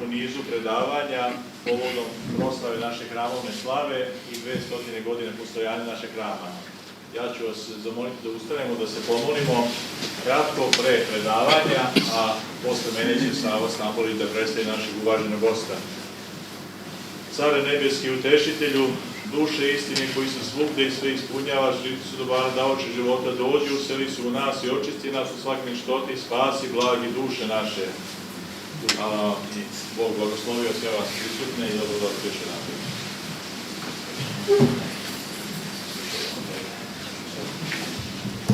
u nizu predavanja povodom proslave naše hramovne slave i 200 godine postojanja našeg hrama. Ja ću vas zamoliti da ustanemo, da se pomolimo kratko pre predavanja, a posle mene će Sava Stambolić da predstavi našeg uvaženog gosta. Care nebeski utešitelju, duše istine koji se svugde i sve ispunjavaš, žiti su dobara daoče života, dođi, useli su u nas i očisti nas u svak neštoti, spasi blagi duše naše. Bog blagoslovio sve vas prisutne i dobro da priče naprijed.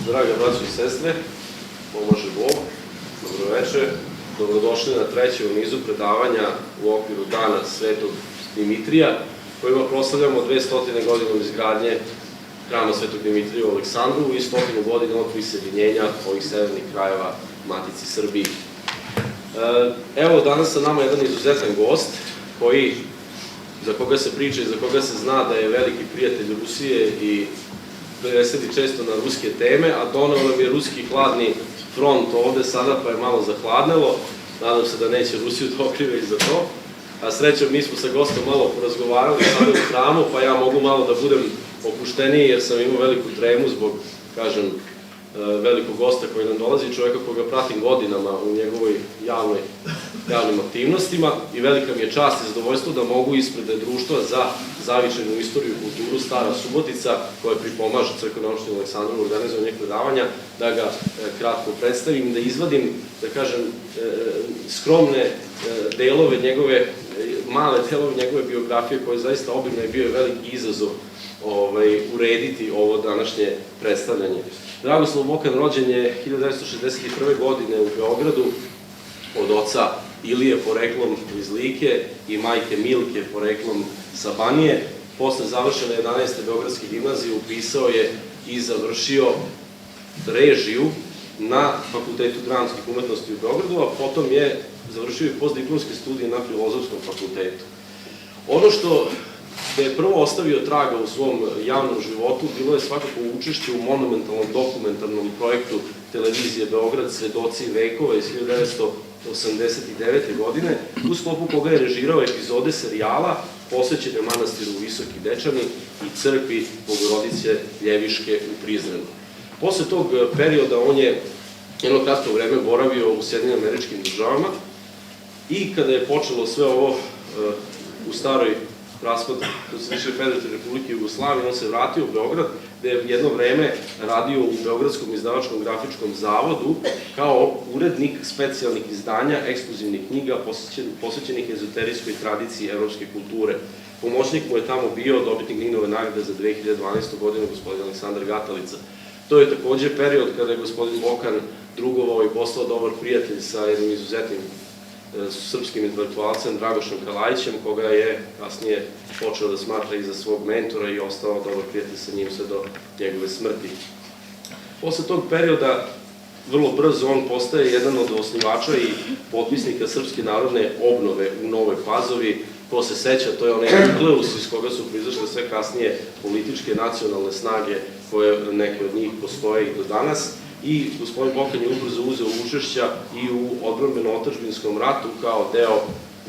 Draga braćo i sestre, pomože Bog, dobroveče, dobrodošli na trećem nizu predavanja u okviru Dana Svetog Dimitrija, kojima proslavljamo 200 godina izgradnje hrama Svetog Dimitrija u Aleksandru i 100 godina od prisajedinjenja ovih severnih krajeva Matici Srbiji. Evo, danas sa nama jedan izuzetan gost, za koga se priča i za koga se zna da je veliki prijatelj Rusije i presedi često na ruske teme, a doneo nam je ruski hladni front ovde sada, pa je malo zahladnelo. Nadam se da neće Rusiju da okrive i za to. A srećom, mi smo sa gostom malo porazgovarali sada u hramu, pa ja mogu malo da budem opušteniji, jer sam imao veliku tremu zbog, kažem, velikog gosta koji nam dolazi, čoveka koga pratim godinama u njegovoj javnim aktivnostima, i velika mi je čast i zadovoljstvo da mogu ispred Društva za zavičajnu istoriju i kulturu Stara Subotica, koja pripomaže Crkvenoj opštini Aleksandru u organizovanju predavanja, da ga kratko predstavim, da izvadim, da kažem, skromne delove njegove, male delove njegove biografije, koja je zaista obimna i bio je veliki izazov urediti ovo današnje predstavljanje. Dragoslav Bokan rođen je 1961. godine u Beogradu od oca Ilije poreklom iz Like i majke Milke poreklom sa Banije. Posle završene 11. Beogradske gimnazije upisao je i završio režiju na Fakultetu dramskih umetnosti u Beogradu, a potom je završio i postdiplomske studije na Filozofskom fakultetu. Ono što je prvo ostavio traga u svom javnom životu bilo je svakako učešće u monumentalnom dokumentarnom projektu televizije Beograd Svedoci vekova iz 1989. godine, u sklopu koga je režirao epizode serijala posvećene manastiru Visoki Dečani i crkvi Bogorodice Ljeviške u Prizrenu. Posle tog perioda on je jedno kratko vreme boravio u Sjedinjenim Američkim Državama i kada je počelo sve ovo u staroj raspad Srpske Federativne Republike Jugoslavije, on se vratio u Beograd, gde je jedno vreme radio u Beogradskom izdavačkom grafičkom zavodu kao urednik specijalnih izdanja ekskluzivnih knjiga posvećenih ezoterijskoj tradiciji evropske kulture. Pomoćnik mu je tamo bio dobitnik Ninove nagrade za 2012. godinu gospodin Aleksandar Gatalica. To je takođe period kada je gospodin Bokan drugovao i postao dobar prijatelj sa jednim izuzetnim srpskim intelektualcem Dragošom Kalajićem, koga je kasnije počeo da smatra i za svog mentora i ostao dobar prijatelj sa njim sve do njegove smrti. Posle tog perioda, vrlo brzo, on postaje jedan od osnivača i potpisnika Srpske narodne obnove u Novoj Pazovi. Ko se seća, to je onaj nukleus iz koga su proizašle sve kasnije političke nacionalne snage, koje neke od njih postoje i do danas. I gospodin Bokan je ubrzo uzeo učešća i u odbrambeno-otadžbinskom ratu kao deo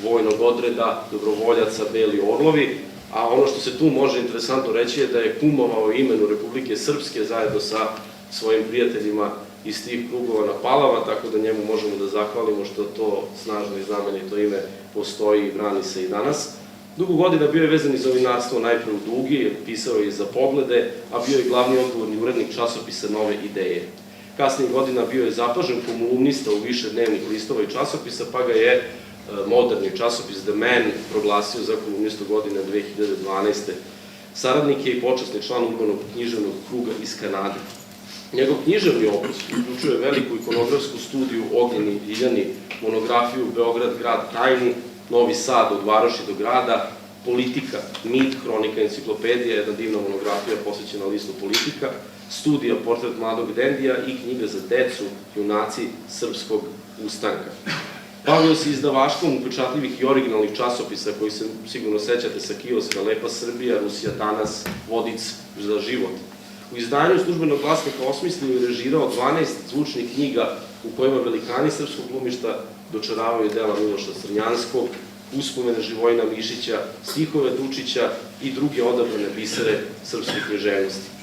vojnog odreda dobrovoljaca Beli orlovi, a ono što se tu može interesantno reći je da je kumovao imenu Republike Srpske zajedno sa svojim prijateljima iz tih krugova na Palama, tako da njemu možemo da zahvalimo što to snažno i znamenito ime postoji i brani se i danas. Dugo godina bio je vezan i za novinarstvo, najpre u Dugi, pisao je i za Poglede, a bio je glavni odgovorni urednik časopisa Nove ideje. Kasnijih godina bio je zapažen kolumnista u više dnevnih listova i časopisa, pa ga je moderni časopis The Man proglasio za kolumnistu godine 2012. Saradnik je i počasni član urbanog književnog kruga iz Kanade. Njegov književni opus uključuje veliku ikonografsku studiju Ognjeni Ljiljani, monografiju Beograd, grad tajni, Novi Sad od varoši do grada, Politika, mit, hronika, enciklopedija, jedna divna monografija posvećena listu Politika, studija Portret mladog dendija i knjiga za decu, junaci srpskog ustanka. Bavio se izdavaštvom upečatljivih i originalnih časopisa koji se sigurno sećate sa kioska Lepa Srbija, Rusija danas, Vodic za život. U izdanju Službenog glasnika osmislio i režirao 12 zvučnih knjiga u kojima velikani srpskog glumišta dočaravaju dela Miloša Crnjanskog, uspomene Živojina Mišića, stihove Dučića i druge odabrane bisere srpske književnosti.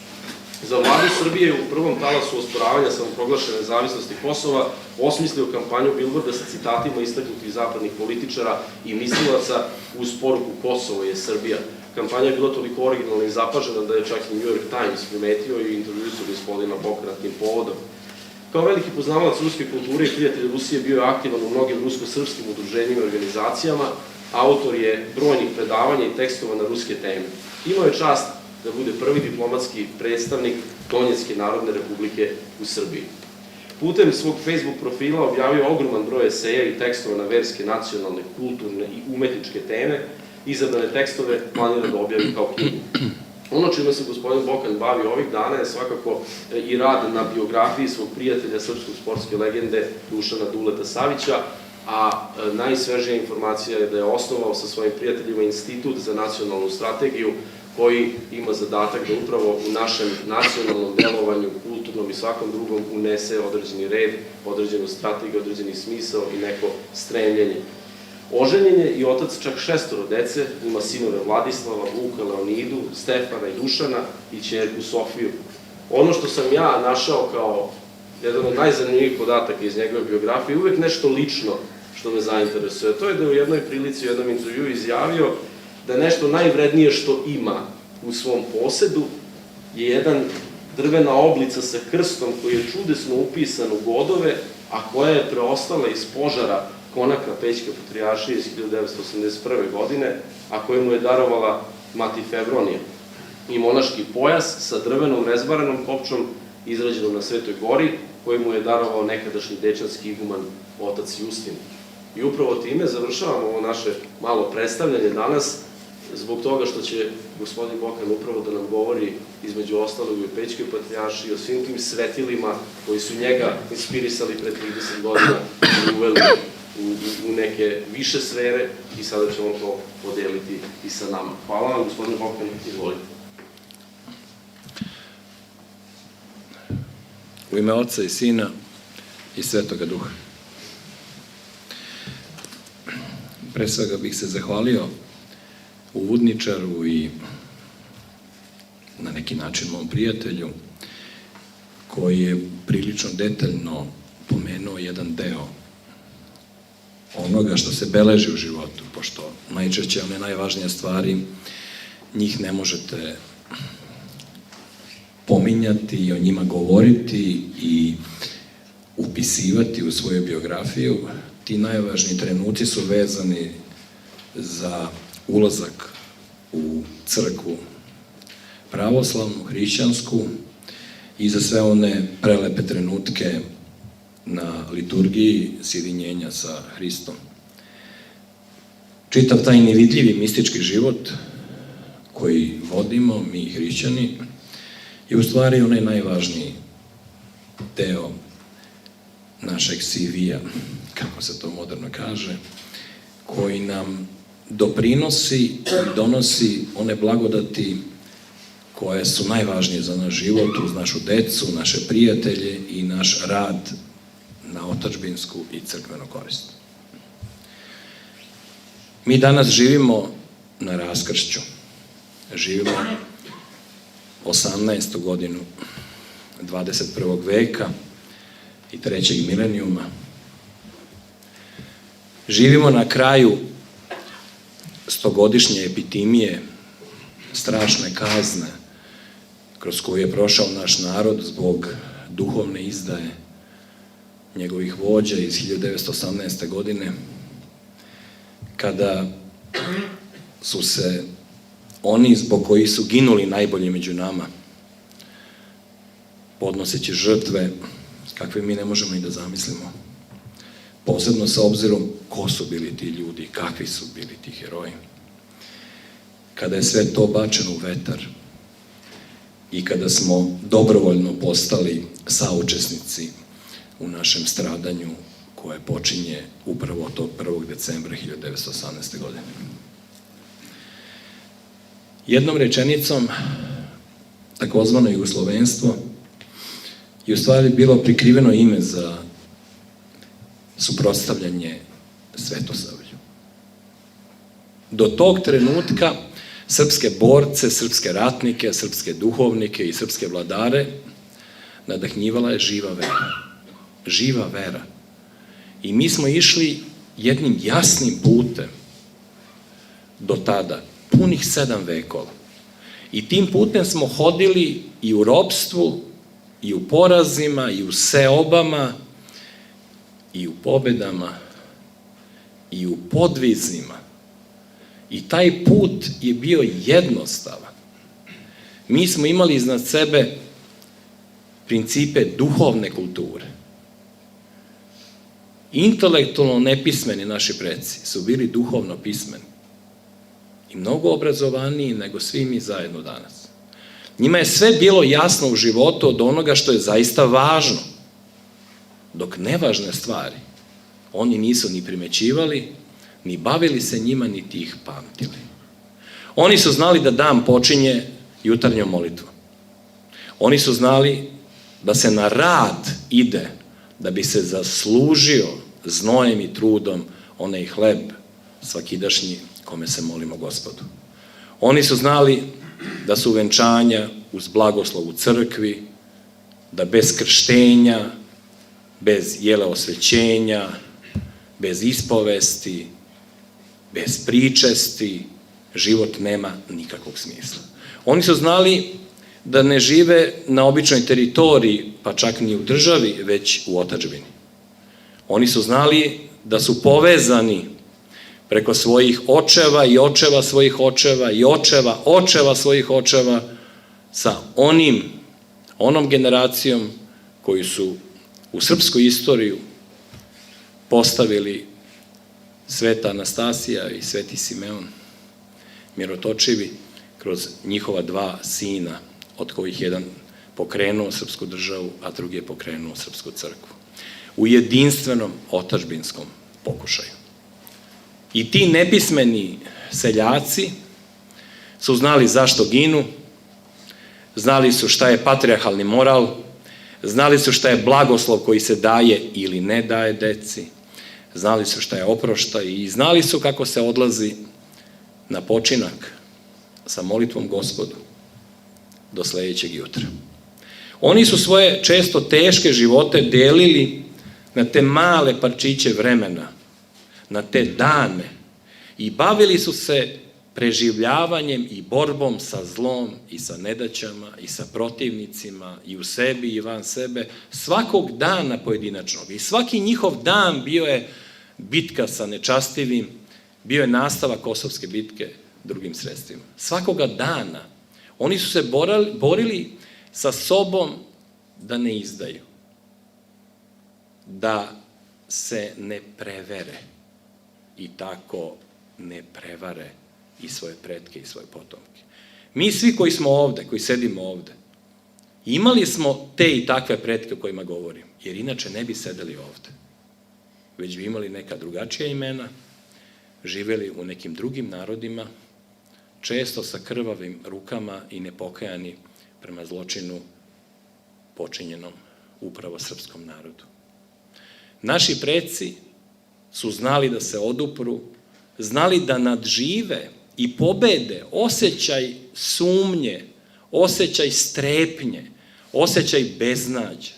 Za vladu Srbije je u prvom talasu osporavanja samoproglašene nezavisnosti Kosova osmislio kampanju bilborda sa citatima istaknutih zapadnih političara i mislilaca uz poruku Kosovo je Srbija. Kampanja je bila toliko originalna i zapažena da je čak i New York Times primetio i intervju su gospodina Bokana tim povodom. Kao veliki poznavalac ruske kulture i prijatelj Rusije bio je aktivan u mnogim rusko-srpskim udruženjima i organizacijama, autor je brojnih predavanja i tekstova na ruske teme. Imao je čast da bude prvi diplomatski predstavnik Donjecke Narodne Republike u Srbiji. Putem svog Facebook profila objavio ogroman broj eseja i tekstova na verske, nacionalne, kulturne i umetničke teme. Izabrane tekstove planira da objavi kao knjigu. Ono čime se gospodin Bokan bavi ovih dana je svakako i rad na biografiji svog prijatelja, srpskog sportske legende Dušana Duleta Savića, a najsvežija informacija je da je osnovao sa svojim prijateljima Institut za nacionalnu strategiju, koji ima zadatak da upravo u našem nacionalnom delovanju, kulturnom i svakom drugom unese određeni red, određenu strategiju, određeni smisao i neko stremljenje. Oženjen je i otac čak 6 dece, ima sinove Vladislava, Vuka, Leonidu, Stefana i Dušana i ćerku Sofiju. Ono što sam ja našao kao jedan od najzanimljivih podataka iz njegove biografije, uvek nešto lično što me zainteresuje. To je da je u jednoj prilici, u jednom intervju izjavio da nešto najvrednije što ima u svom posedu je jedan drvena oblica sa krstom koji je čudesno upisan u godove, a koja je preostala iz požara konaka Pećke patrijaršije iz 1981. godine, a koju mu je darovala mati Fevronija. I monaški pojas sa drvenom rezbarenom kopčom izrađenom na Svetoj gori, koju mu je darovao nekadašnji dečanski iguman otac Justin. I upravo time završavamo ovo naše malo predstavljanje danas, zbog toga što će gospodin Bokan upravo da nam govori između ostalog i o Pećkoj patrijaršiji, o svim tim svetilima koji su njega inspirisali pre 30 godina i uveli u neke više sfere i sada ćemo to podeliti i sa nama. Hvala vam, gospodine Bokan, izvolite. U ime Oca i Sina i Svetoga Duha. Pre svega bih se zahvalio uvodničaru i na neki način mom prijatelju koji je prilično detaljno pomenuo jedan deo onoga što se beleži u životu, pošto najčešće one najvažnije stvari njih ne možete pominjati i o njima govoriti i upisivati u svoju biografiju. Ti najvažniji trenuci su vezani za ulazak u crkvu pravoslavnu, hrišćansku i za sve one prelepe trenutke na liturgiji sjedinjenja sa Hristom. Čitav taj nevidljivi mistički život koji vodimo, mi hrišćani, je u stvari onaj najvažniji deo našeg CV-a, kako se to moderno kaže, koji nam doprinosi i donosi one blagodati koje su najvažnije za naš život, uz našu decu, naše prijatelje i naš rad na otadžbinsku i crkvenu korist. Mi danas živimo na raskršću. Živimo 18. godinu 21. veka i 3. milenijuma. Živimo na kraju stogodišnje epidemije, strašne kazne kroz koju je prošao naš narod zbog duhovne izdaje njegovih vođa iz 1918. godine, kada su se oni zbog koji su ginuli najbolji među nama, podnoseći žrtve kakve mi ne možemo i da zamislimo, posebno sa obzirom ko su bili ti ljudi, kakvi su bili ti heroji. Kada je sve to bačeno u vetar i kada smo dobrovoljno postali saučesnici u našem stradanju koje počinje upravo tog 1. decembra 1918. godine. Jednom rečenicom, takozvano jugoslovenstvo je u stvari bilo prikriveno ime za suprotstavljanje svetosavlju. Do tog trenutka srpske borce, srpske ratnike, srpske duhovnike i srpske vladare nadahnjivala je živa vera. Živa vera. I mi smo išli jednim jasnim putem do tada, punih 7 vekova. I tim putem smo hodili i u ropstvu, i u porazima, i u seobama, i u pobedama, i u podvizima. I taj put je bio jednostavan. Mi smo imali iznad sebe principe duhovne kulture. Intelektualno nepismeni naši preci su bili duhovno pismeni i mnogo obrazovaniji nego svi mi zajedno danas. Njima je sve bilo jasno u životu od onoga što je zaista važno, dok nevažne stvari oni nisu ni primećivali, ni bavili se njima, niti ih pamtili. Oni su znali da dan počinje jutarnjom molitvom. Oni su znali da se na rad ide da bi se zaslužio znojem i trudom onaj hleb svakidašnji kome se molimo Gospodu. Oni su znali da su venčanja uz blagoslov u crkvi, da bez krštenja, bez jela osvećenja, bez ispovesti, bez pričesti, život nema nikakvog smisla. Oni su znali da ne žive na običnoj teritoriji, pa čak ni u državi, već u otadžbini. Oni su znali da su povezani preko svojih očeva i očeva svojih očeva i očeva svojih očeva sa onom generacijom koju su u srpsku istoriju postavili Sveta Anastasija i Sveti Simeon, mirotočivi, kroz njihova 2 sina, od kojih jedan pokrenuo srpsku državu, a drugi je pokrenuo srpsku crkvu. U jedinstvenom otadžbinskom pokušaju. I ti nepismeni seljaci su znali zašto ginu, znali su šta je patrijarhalni moral, znali su šta je blagoslov koji se daje ili ne daje deci, znali su šta je oproštaj i znali su kako se odlazi na počinak sa molitvom Gospodu do sledećeg jutra. Oni su svoje često teške živote delili na te male parčiće vremena, na te dane i bavili su se preživljavanjem i borbom sa zlom i sa nedaćama i sa protivnicima i u sebi i van sebe, svakog dana pojedinačnog. I svaki njihov dan bio je bitka sa nečastivim, bio je nastavak Kosovske bitke drugim sredstvima. Svakoga dana oni su se borili sa sobom da ne izdaju, da se ne prevere i tako ne prevare i svoje pretke i svoje potomke. Mi svi koji smo ovde, koji sedimo ovde, imali smo te i takve pretke o kojima govorim, jer inače ne bi sedeli ovde, već bi imali neka drugačija imena, živeli u nekim drugim narodima, često sa krvavim rukama i nepokajani prema zločinu počinjenom upravo srpskom narodu. Naši preci su znali da se odupru, znali da nadžive i pobede osjećaj sumnje, osjećaj strepnje, osjećaj beznađa,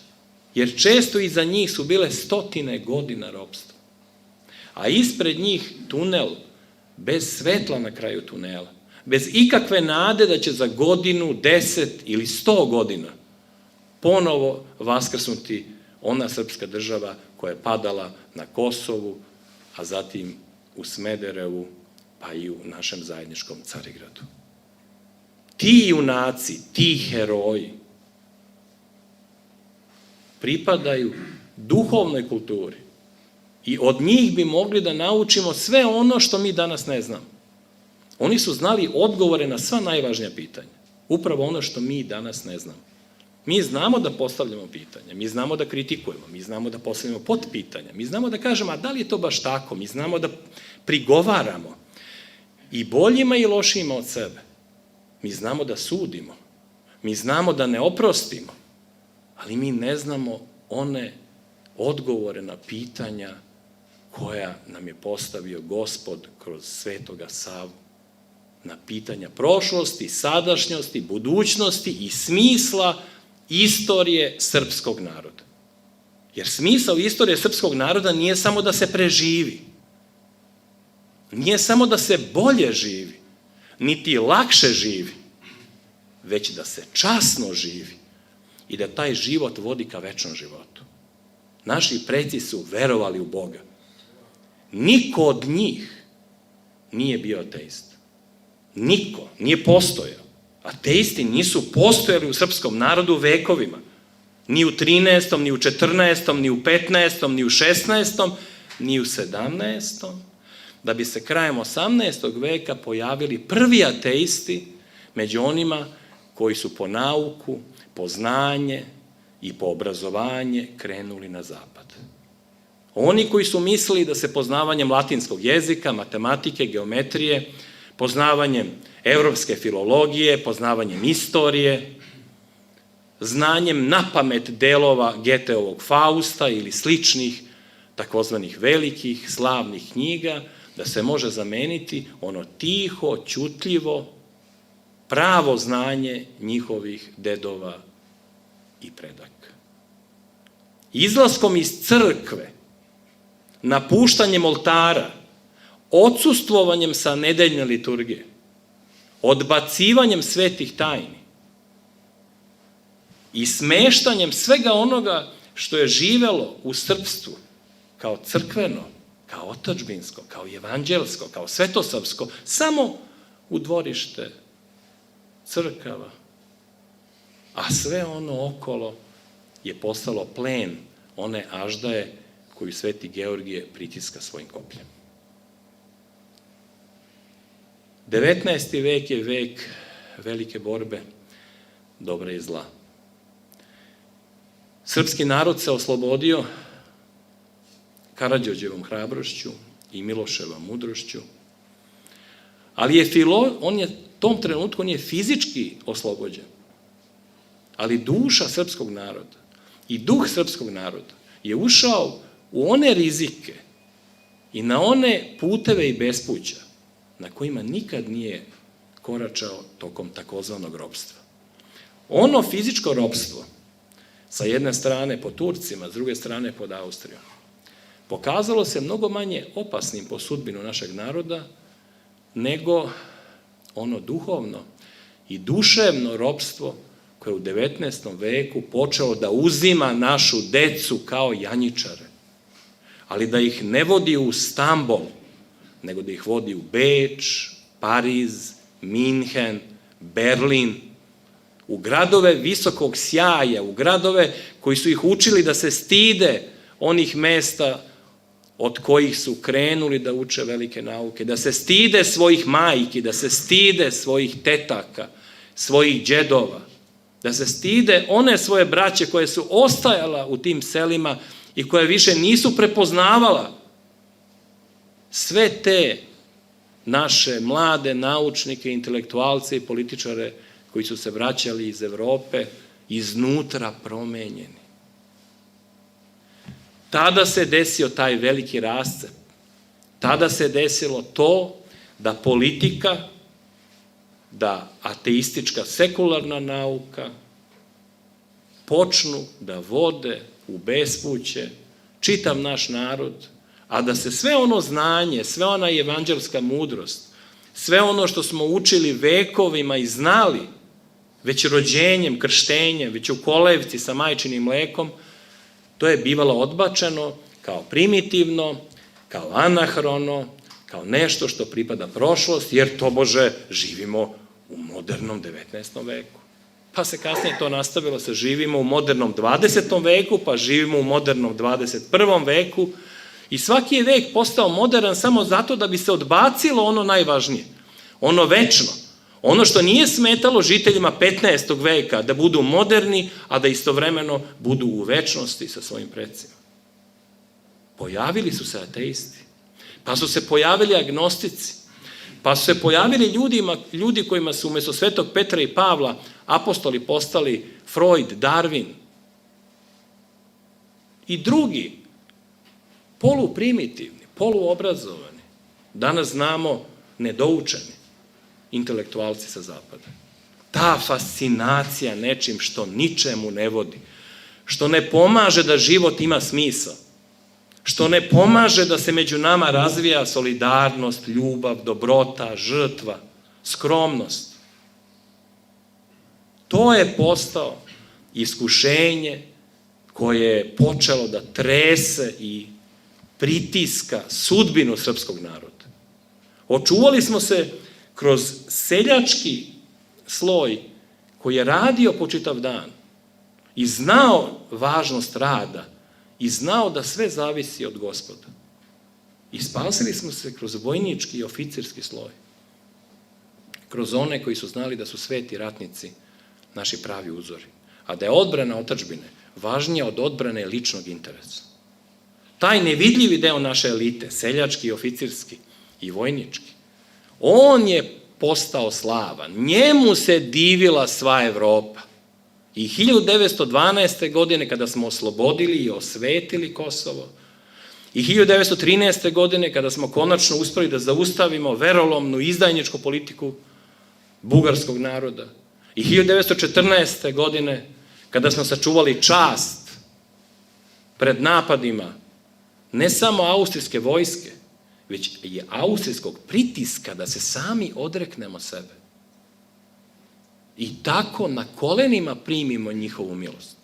jer često iza njih su bile 100 godina ropstva, a ispred njih tunel bez svetla na kraju tunela, bez ikakve nade da će za godinu, 10 ili 100 godina ponovo vaskrsnuti ona srpska država koja je padala na Kosovu, a zatim u Smederevu, pa i u našem zajedničkom Carigradu. Ti junaci, ti heroji pripadaju duhovnoj kulturi i od njih bi mogli da naučimo sve ono što mi danas ne znamo. Oni su znali odgovore na sva najvažnija pitanja. Upravo ono što mi danas ne znamo. Mi znamo da postavljamo pitanja, mi znamo da kritikujemo, mi znamo da postavljamo podpitanja, mi znamo da kažemo, a da li je to baš tako, mi znamo da prigovaramo i boljima i lošijima od sebe. Mi znamo da sudimo, mi znamo da ne oprostimo, ali mi ne znamo one odgovore na pitanja koja nam je postavio Gospod kroz Svetoga Savu na pitanja prošlosti, sadašnjosti, budućnosti i smisla istorije srpskog naroda. Jer smisao istorije srpskog naroda nije samo da se preživi, nije samo da se bolje živi, niti lakše živi, već da se časno živi i da taj život vodi ka večnom životu. Naši preci su verovali u Boga. Niko od njih nije bio ateist. Niko nije postojao. Ateisti nisu postojali u srpskom narodu vekovima. Ni u 13., ni u 14., ni u 15., ni u 16., ni u 17., da bi se krajem 18. veka pojavili prvi ateisti među onima koji su po nauku, po znanje i po obrazovanje krenuli na zapad. Oni koji su mislili da se poznavanjem latinskog jezika, matematike, geometrije, poznavanjem evropske filologije, poznavanjem istorije, znanjem napamet delova Geteovog Fausta ili sličnih takozvanih velikih, slavnih knjiga, da se može zameniti ono tiho, ćutljivo, pravo znanje njihovih dedova i predaka. Izlaskom iz crkve, napuštanjem oltara, odsustvovanjem sa nedeljne liturgije, odbacivanjem svetih tajni i smeštanjem svega onoga što je živelo u srpstvu kao crkveno, kao otadžbinsko, kao evanđelsko, kao svetosavsko, samo u dvorište crkava, a sve ono okolo je postalo plen one aždaje koju Sveti Georgije pritiska svojim kopljem. 19. vek je vek velike borbe dobra i zla. Srpski narod se oslobodio Karađorđevom hrabrošću i Miloševom mudrošću, ali tom trenutku on je fizički oslobođen, ali duša srpskog naroda i duh srpskog naroda je ušao u one rizike i na one puteve i bespuća na kojima nikad nije koračao tokom takozvanog ropstva. Ono fizičko ropstvo, sa jedne strane pod Turcima, s druge strane pod Austrijom, pokazalo se mnogo manje opasnim po sudbinu našeg naroda nego ono duhovno i duševno ropstvo koje je u 19. veku počelo da uzima našu decu kao janjičare, ali da ih ne vodi u Stambol, nego da ih vodi u Beč, Pariz, Minhen, Berlin, u gradove visokog sjaja, u gradove koji su ih učili da se stide onih mesta od kojih su krenuli da uče velike nauke, da se stide svojih majki, da se stide svojih tetaka, svojih đedova, da se stide one svoje braće koje su ostajala u tim selima i koje više nisu prepoznavala sve te naše mlade naučnike, intelektualce i političare koji su se vraćali iz Evrope iznutra promenjeni. Tada se desio taj veliki rascep. Tada se desilo to da politika, da ateistička sekularna nauka počnu da vode u bespuće čitav naš narod, a da se sve ono znanje, sve ona evanđelska mudrost, sve ono što smo učili vekovima i znali, već rođenjem, krštenjem, već u kolevci sa majčinim mlekom, to je bivalo odbačeno kao primitivno, kao anahrono, kao nešto što pripada prošlosti, jer tobože živimo u modernom 19. veku. Pa se kasnije to nastavilo sa živimo u modernom 20. veku, pa živimo u modernom 21. veku i svaki je vek postao modern samo zato da bi se odbacilo ono najvažnije, ono večno, ono što nije smetalo žiteljima 15. veka da budu moderni, a da istovremeno budu u večnosti sa svojim precima. Pojavili su se ateisti, pa su se pojavili agnostici, pa su se pojavili ljudi kojima su umjesto Svetog Petra i Pavla apostoli postali Freud, Darwin i drugi poluprimitivni, poluobrazovani, danas znamo nedoučeni intelektualci sa zapada. Ta fascinacija nečim što ničemu ne vodi, što ne pomaže da život ima smisao, što ne pomaže da se među nama razvija solidarnost, ljubav, dobrota, žrtva, skromnost. To je postao iskušenje koje je počelo da trese i pritiska sudbinu srpskog naroda. Očuvali smo se kroz seljački sloj koji je radio po čitav dan i znao važnost rada i znao da sve zavisi od Gospoda. I spasili smo se kroz vojnički i oficirski sloj. Kroz one koji su znali da su sveti ratnici naši pravi uzori. A da je odbrana otadžbine važnija od odbrane ličnog interesa. Taj nevidljivi deo naše elite, seljački, oficirski i vojnički, on je postao slavan. Njemu se divila sva Evropa. I 1912. godine, kada smo oslobodili i osvetili Kosovo, i 1913. godine, kada smo konačno uspeli da zaustavimo verolomnu izdajničku politiku bugarskog naroda, i 1914. godine, kada smo sačuvali čast pred napadima ne samo austrijske vojske, već i austrijskog pritiska da se sami odreknemo sebe. I tako na kolenima primimo njihovu milost.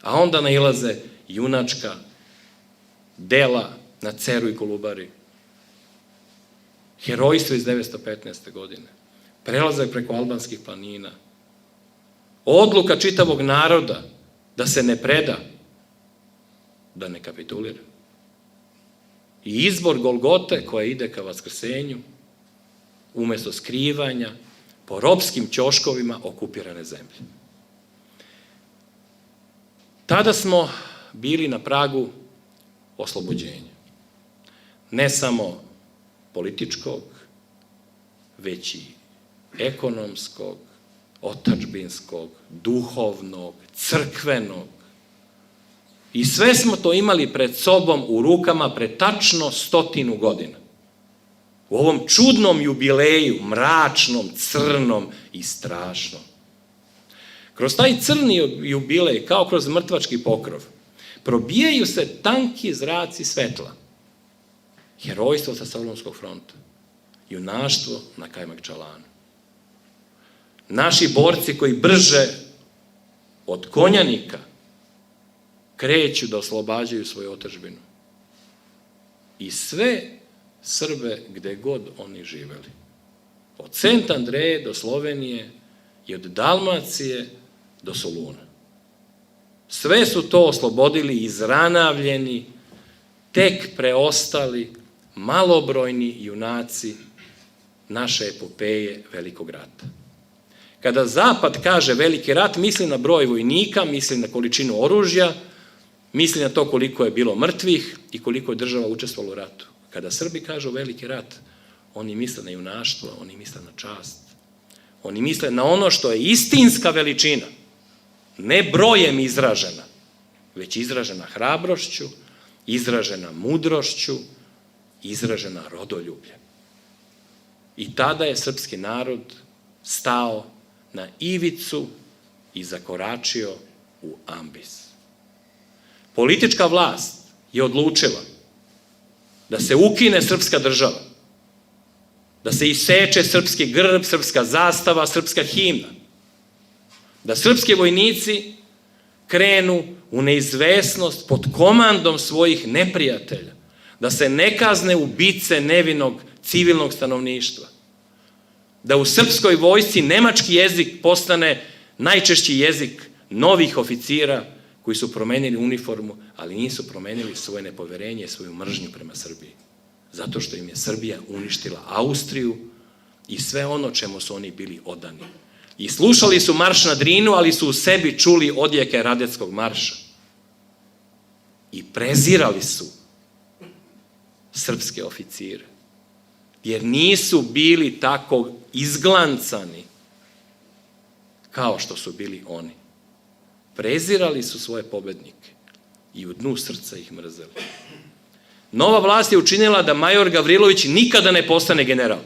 A onda nailaze junačka dela na Ceru i Kolubari, herojstvo iz 1915. godine, prelazak preko albanskih planina, odluka čitavog naroda da se ne preda, da ne kapitulira. I izbor Golgote koja ide ka vaskrsenju, umesto skrivanja, po ropskim ćoškovima okupirane zemlje. Tada smo bili na pragu oslobođenja. Ne samo političkog, već i ekonomskog, otadžbinskog, duhovnog, crkvenog. I sve smo to imali pred sobom u rukama pred tačno 100 godina. U ovom čudnom jubileju, mračnom, crnom i strašnom. Kroz taj crni jubilej, kao kroz mrtvački pokrov, probijaju se tanki zraci svetla. Herojstvo sa Solunskog fronta, junaštvo na Kajmakčalanu. Naši borci koji brže od konjanika kreću da oslobađaju svoju otadžbinu. I sve Srbe gde god oni živeli. Od Sent Andreje do Slovenije i od Dalmacije do Soluna. Sve su to oslobodili izranavljeni, tek preostali, malobrojni junaci naše epopeje Velikog rata. Kada Zapad kaže Veliki rat, misli na broj vojnika, misli na količinu oružja, misli na to koliko je bilo mrtvih i koliko je država učestvovala u ratu. Kada Srbi kažu Veliki rat, oni misle na junaštvo, oni misle na čast. Oni misle na ono što je istinska veličina, ne brojem izražena, već izražena hrabrošću, izražena mudrošću, izražena rodoljubljem. I tada je srpski narod stao na ivicu i zakoračio u ambis. Politička vlast je odlučila da se ukine srpska država, da se iseče srpski grb, srpska zastava, srpska himna, da srpski vojnici krenu u neizvesnost pod komandom svojih neprijatelja, da se ne kazne ubice nevinog civilnog stanovništva, da u srpskoj vojsci nemački jezik postane najčešći jezik novih oficira koji su promenili uniformu, ali nisu promenili svoje nepoverenje, svoju mržnju prema Srbiji. Zato što im je Srbija uništila Austriju i sve ono čemu su oni bili odani. I slušali su marš na Drinu, ali su u sebi čuli odjeke Radeckog marša. I prezirali su srpske oficire, jer nisu bili tako izglancani kao što su bili oni. Prezirali su svoje pobednike i u dnu srca ih mrzeli. Nova vlast je učinila da major Gavrilović nikada ne postane general.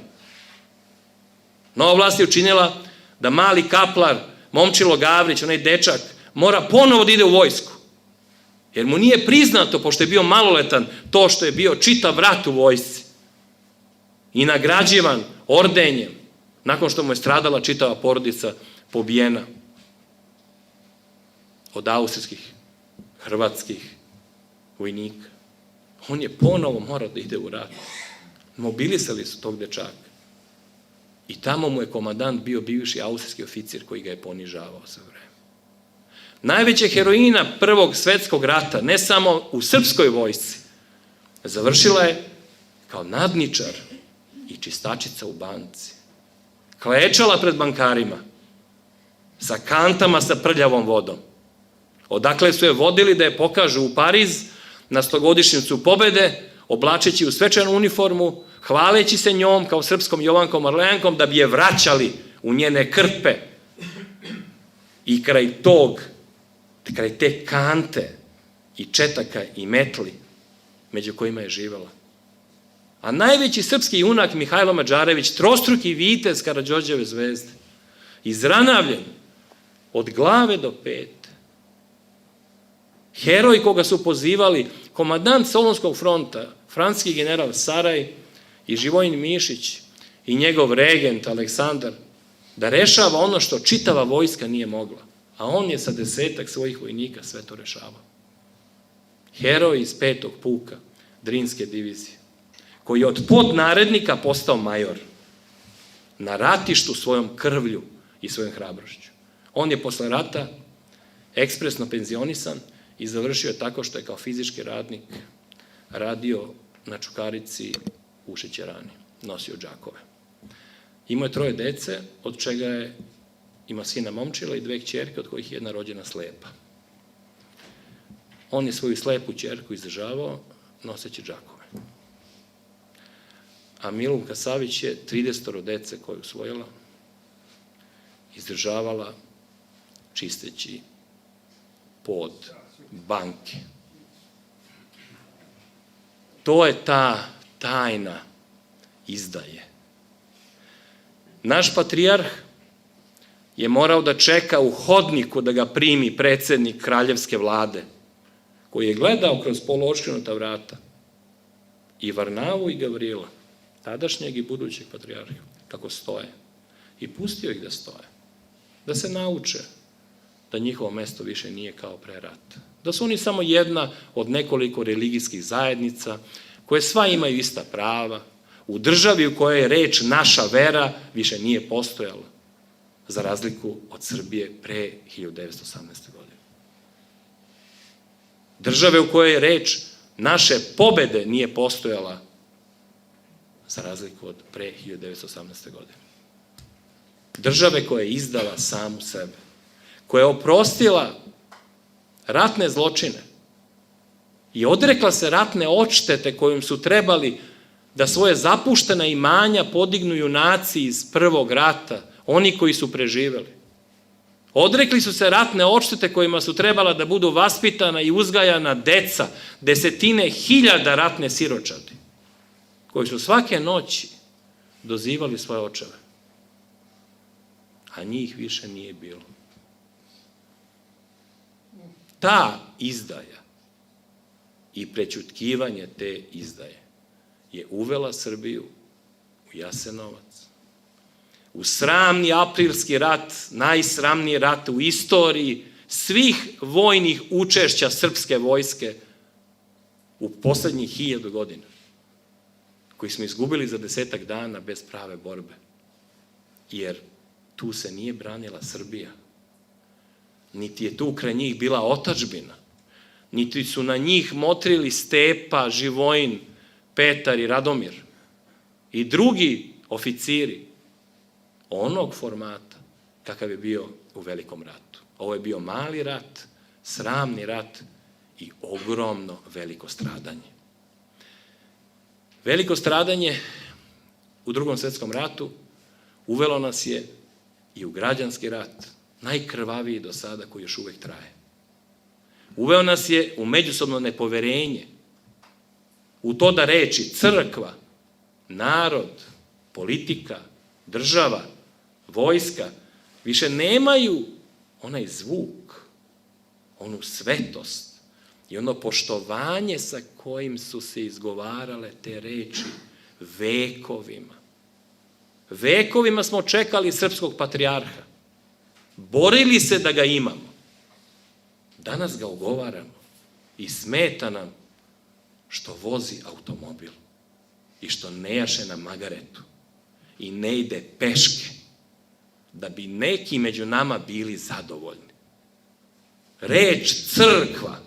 Nova vlast je učinila da mali kaplar, Momčilo Gavrić, onaj dečak, mora ponovo da ide u vojsku. Jer mu nije priznato, pošto je bio maloletan, to što je bio čitav rat u vojsci. I nagrađivan ordenjem, nakon što mu je stradala čitava porodica pobijena od austrijskih, hrvatskih vojnika. On je ponovo morao da ide u rat. Mobilisali su tog dečaka. I tamo mu je komandant bio bivši austrijski oficir koji ga je ponižavao za vreme. Najveća heroina Prvog svetskog rata, ne samo u srpskoj vojsci, završila je kao nadničar i čistačica u banci. Klečala pred bankarima, sa kantama sa prljavom vodom. Odakle su je vodili da je pokažu u Pariz na 100-godišnjicu pobede, oblačeći u svečanu uniformu, hvaleći se njom kao srpskom Jovankom Orleankom, da bi je vraćali u njene krpe. I kraj te kante i četaka i metli među kojima je živela. A najveći srpski junak Mihajlo Mađarević, trostruki vitez Karađorđeve zvezde, izranavljen od glave do pete. Heroj koga su pozivali komandant Solunskog fronta, francuski general Saraj i Živojin Mišić i njegov regent Aleksandar, da rešava ono što čitava vojska nije mogla. A on je sa 10 svojih vojnika sve to rešavao. Heroj iz 5. puka Drinske divizije, koji je od podnarednika postao major, na ratištu svojom krvlju i svojom hrabrošću. On je posle rata ekspresno penzionisan i završio je tako što je kao fizički radnik radio na Čukarici u šećerani, nosio džakove. Imao je 3 dece, od čega ima sina Momčila i 2 kćerke, od kojih je jedna rođena slepa. On je svoju slepu kćerku izdržavao noseći džakove. A Milunka Savić je 30 dece koje je usvojila, izdržavala čisteći pod banke. To je ta tajna izdaje. Naš patrijarh je morao da čeka u hodniku da ga primi predsednik kraljevske vlade, koji je gledao kroz poluočkrenuta vrata i Varnavu i Gavrila, tadašnjeg i budućeg patrijarha, kako stoje. I pustio ih da stoje. Da se nauče da njihovo mesto više nije kao pre rata. Da su oni samo jedna od nekoliko religijskih zajednica koje sva imaju ista prava, u državi u kojoj je reč naša vera više nije postojala, za razliku od Srbije pre 1918. godine. Države u kojoj je reč naše pobede nije postojala, za razliku od pre 1918. godine. Države koja je izdala samu sebe, koja je oprostila ratne zločine i odrekla se ratne odštete kojom su trebali da svoje zapuštena imanja podignu junaci iz prvog rata, oni koji su preživeli. Odrekli su se ratne odštete kojima su trebala da budu vaspitana i uzgajana deca, desetine hiljada ratne siročadi, koji su svake noći dozivali svoje očeve. A njih više nije bilo. Ta izdaja i prećutkivanje te izdaje je uvela Srbiju u Jasenovac, u sramni aprilski rat, najsramniji rat u istoriji svih vojnih učešća srpske vojske u poslednjih 1000 godina, koji smo izgubili za 10 dana bez prave borbe. Jer tu se nije branila Srbija, niti je tu kraj njih bila otadžbina, niti su na njih motrili Stepa, Živojin, Petar i Radomir i drugi oficiri onog formata kakav je bio u Velikom ratu. Ovo je bio mali rat, sramni rat i ogromno veliko stradanje. Veliko stradanje u Drugom svetskom ratu uvelo nas je i u građanski rat, najkrvaviji do sada, koji još uvek traje. Uveo nas je u međusobno nepoverenje, u to da reči crkva, narod, politika, država, vojska, više nemaju onaj zvuk, onu svetost i ono poštovanje sa kojim su se izgovarale te reči vekovima. Vekovima smo čekali srpskog patrijarha. Borili se da ga imamo. Danas ga ogovaramo i smeta nam što vozi automobil i što ne jaše na magaretu i ne ide peške, da bi neki među nama bili zadovoljni. Reč crkva,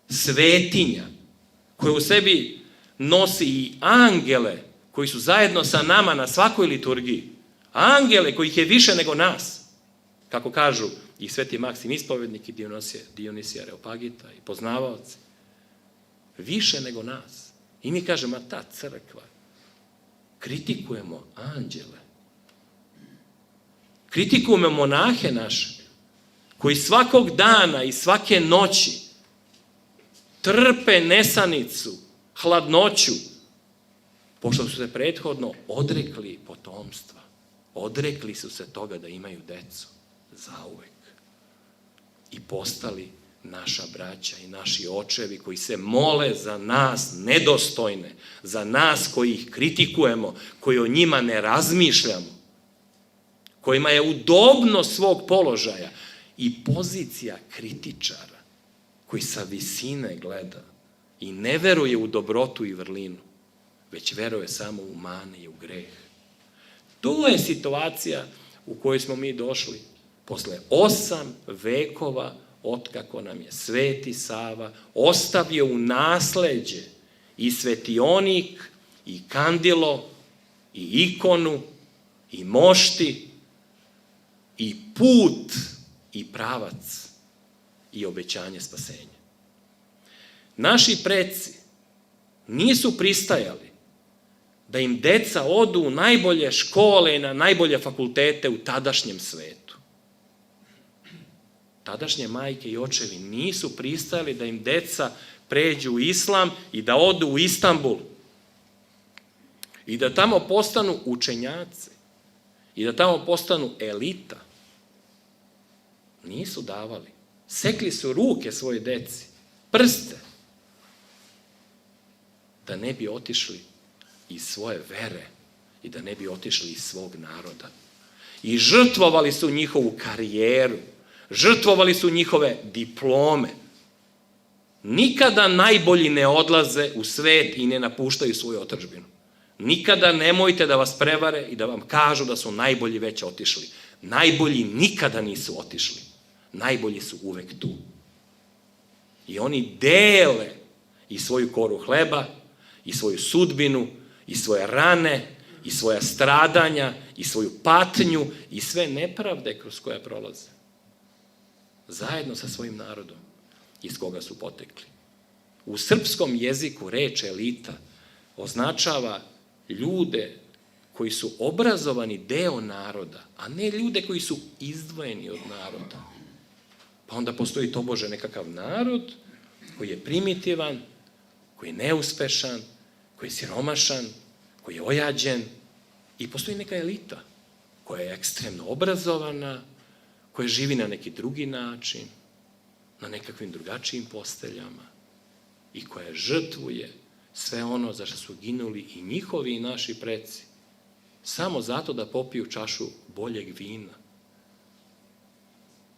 svetinja, koja u sebi nosi i angele koji su zajedno sa nama na svakoj liturgiji, angele kojih je više nego nas, kako kažu i Sveti Maksim Ispovednik i Dionisije Areopagita i poznavaoci, više nego nas. I mi kažemo, a ta crkva, kritikujemo anđele, kritikujemo monahe naše, koji svakog dana i svake noći trpe nesanicu, hladnoću, pošto su se prethodno odrekli potomstva. Odrekli su se toga da imaju decu zauvek. I postali naša braća i naši očevi koji se mole za nas nedostojne, za nas koji ih kritikujemo, koji o njima ne razmišljamo, kojima je udobno svog položaja i pozicija kritičara, koji sa visine gleda i ne veruje u dobrotu i vrlinu, već veruje samo u mane i u greh. To je situacija u kojoj smo mi došli posle 8 vekova otkako nam je Sveti Sava ostavio u nasleđe i svetionik, i kandilo, i ikonu, i mošti, i put, i pravac, i obećanje spasenja. Naši preci nisu pristajali da im deca odu u najbolje škole i na najbolje fakultete u tadašnjem svetu. Tadašnje majke i očevi nisu pristajali da im deca pređu u islam i da odu u Istanbul i da tamo postanu učenjaci i da tamo postanu elita. Nisu davali. Sekli su ruke svoje deci, prste, da ne bi otišli iz svoje vere i da ne bi otišli iz svog naroda. I žrtvovali su njihovu karijeru, žrtvovali su njihove diplome. Nikada najbolji ne odlaze u svet i ne napuštaju svoju otadžbinu. Nikada nemojte da vas prevare i da vam kažu da su najbolji već otišli. Najbolji nikada nisu otišli. Najbolji su uvek tu. I oni dele i svoju koru hleba, i svoju sudbinu, i svoje rane, i svoja stradanja, i svoju patnju, i sve nepravde kroz koje prolaze. Zajedno sa svojim narodom iz koga su potekli. U srpskom jeziku reč elita označava ljude koji su obrazovani deo naroda, a ne ljude koji su izdvojeni od naroda. Pa onda postoji tobože nekakav narod koji je primitivan, koji je neuspešan, koji je siromašan, koji je ojađen i postoji neka elita koja je ekstremno obrazovana, koja živi na neki drugi način, na nekakvim drugačijim posteljama i koja žrtvuje sve ono za što su ginuli i njihovi i naši preci, samo zato da popiju čašu boljeg vina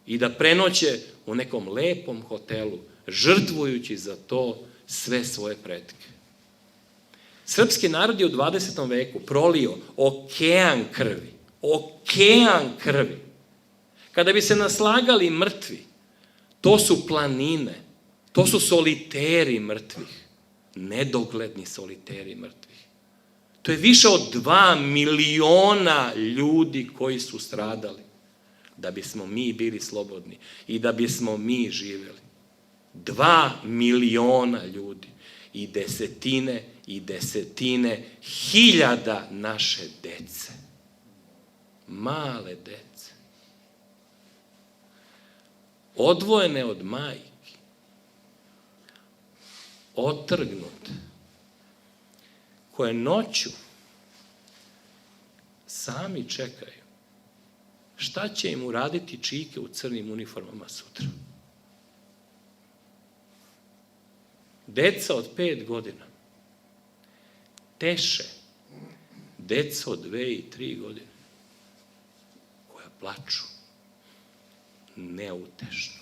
i da prenoće u nekom lepom hotelu, žrtvujući za to sve svoje pretke. Srpski narod je u 20. veku prolio okean krvi. Okean krvi. Kada bi se naslagali mrtvi, to su planine, to su soliteri mrtvih, nedogledni soliteri mrtvih. To je više od 2 miliona ljudi koji su stradali da bismo mi bili slobodni i da bismo mi živjeli. 2 miliona ljudi i desetine hiljada naše dece. Male dece. Odvojene od majki. Otrgnute. koje noću sami čekaju šta će im uraditi čike u crnim uniformama sutra. Deca od 5 godina teše deca od 2 i 3 godine koja plaču neutešno.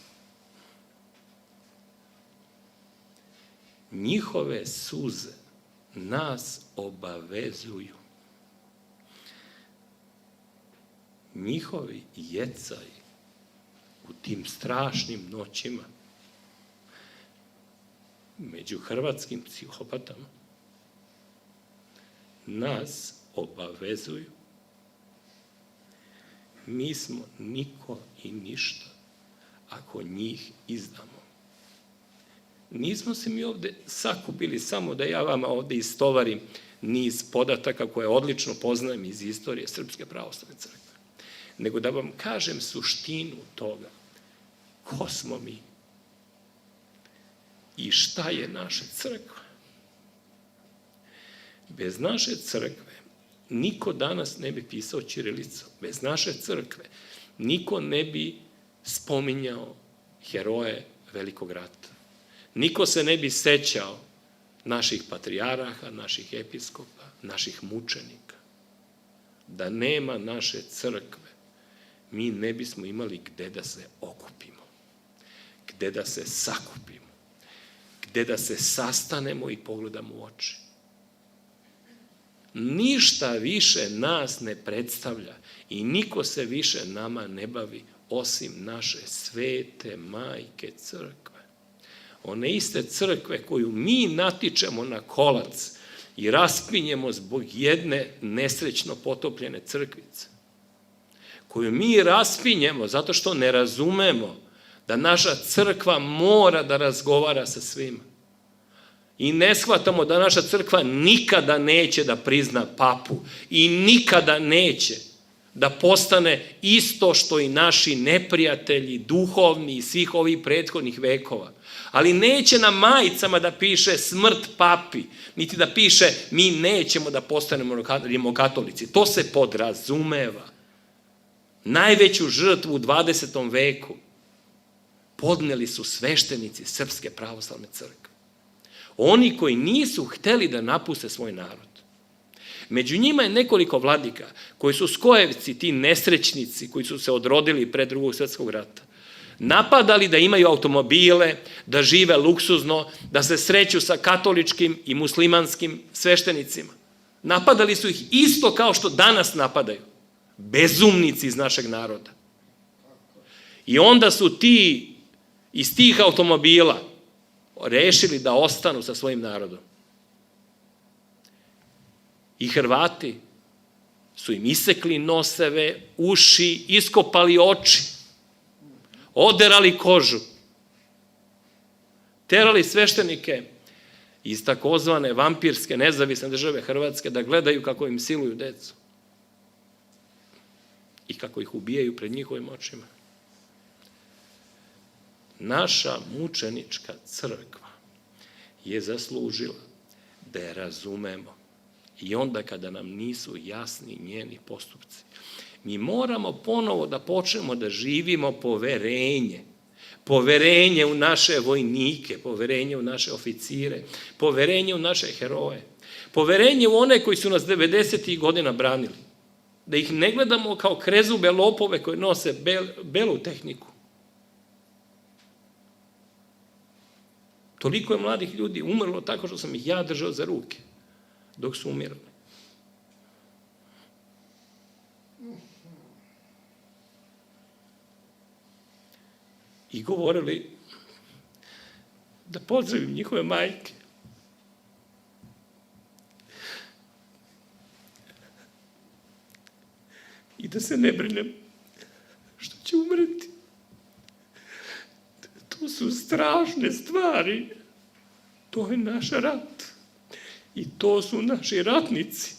Njihove suze nas obavezuju. Njihovi jecaji u tim strašnim noćima među hrvatskim psihopatama nas obavezuju. Mi smo niko i ništa ako njih izdamo. Nismo se mi ovde sakupili samo da ja vama ovde istovarim niz podataka koje odlično poznajem iz istorije Srpske pravoslavne crkve, nego da vam kažem suštinu toga. Ko smo mi? I šta je naša crkva? Bez naše crkve niko danas ne bi pisao ćirilicom. Bez naše crkve niko ne bi spominjao heroje Velikog rata. Niko se ne bi sećao naših patrijaraha, naših episkopa, naših mučenika. Da nema naše crkve, mi ne bismo imali gde da se okupimo, gde da se sakupimo, gde da se sastanemo i pogledamo u oči. Ništa više nas ne predstavlja i niko se više nama ne bavi osim naše svete majke crkve. One iste crkve koju mi natičemo na kolac i raspinjemo zbog jedne nesrećno potopljene crkvice. Koju mi raspinjemo zato što ne razumemo da naša crkva mora da razgovara sa svima. I ne shvatamo da naša crkva nikada neće da prizna papu i nikada neće da postane isto što i naši neprijatelji, duhovni i svih ovih prethodnih vekova. Ali neće na majicama da piše smrt papi, niti da piše mi nećemo da postanemo katolici. To se podrazumeva. Najveću žrtvu u 20. veku podneli su sveštenici Srpske pravoslavne crkve. Oni koji nisu hteli da napuste svoj narod. Među njima je nekoliko vladika koji su skojevci, ti nesrećnici koji su se odrodili pre Drugog svjetskog rata. Napadali da imaju automobile, da žive luksuzno, da se sreću sa katoličkim i muslimanskim sveštenicima. Napadali su ih isto kao što danas napadaju. Bezumnici iz našeg naroda. I onda su ti iz tih automobila rešili da ostanu sa svojim narodom. I Hrvati su im isekli noseve, uši, iskopali oči, oderali kožu, terali sveštenike iz takozvane vampirske nezavisne države Hrvatske da gledaju kako im siluju decu i kako ih ubijaju pred njihovim očima. Naša mučenička crkva je zaslužila da je razumemo i onda kada nam nisu jasni njeni postupci. Mi moramo ponovo da počnemo da živimo poverenje. Poverenje u naše vojnike, poverenje u naše oficire, poverenje u naše heroje, poverenje u one koji su nas 90. godina branili. Da ih ne gledamo kao krezube lopove koji nose belu tehniku. Toliko je mladih ljudi umrlo tako što sam ih ja držao za ruke dok su umirali. I govorili da pozdravim njihove majke. I da se ne brinem što će umreti. To su strašne stvari. To je naš rat. I to su naši ratnici.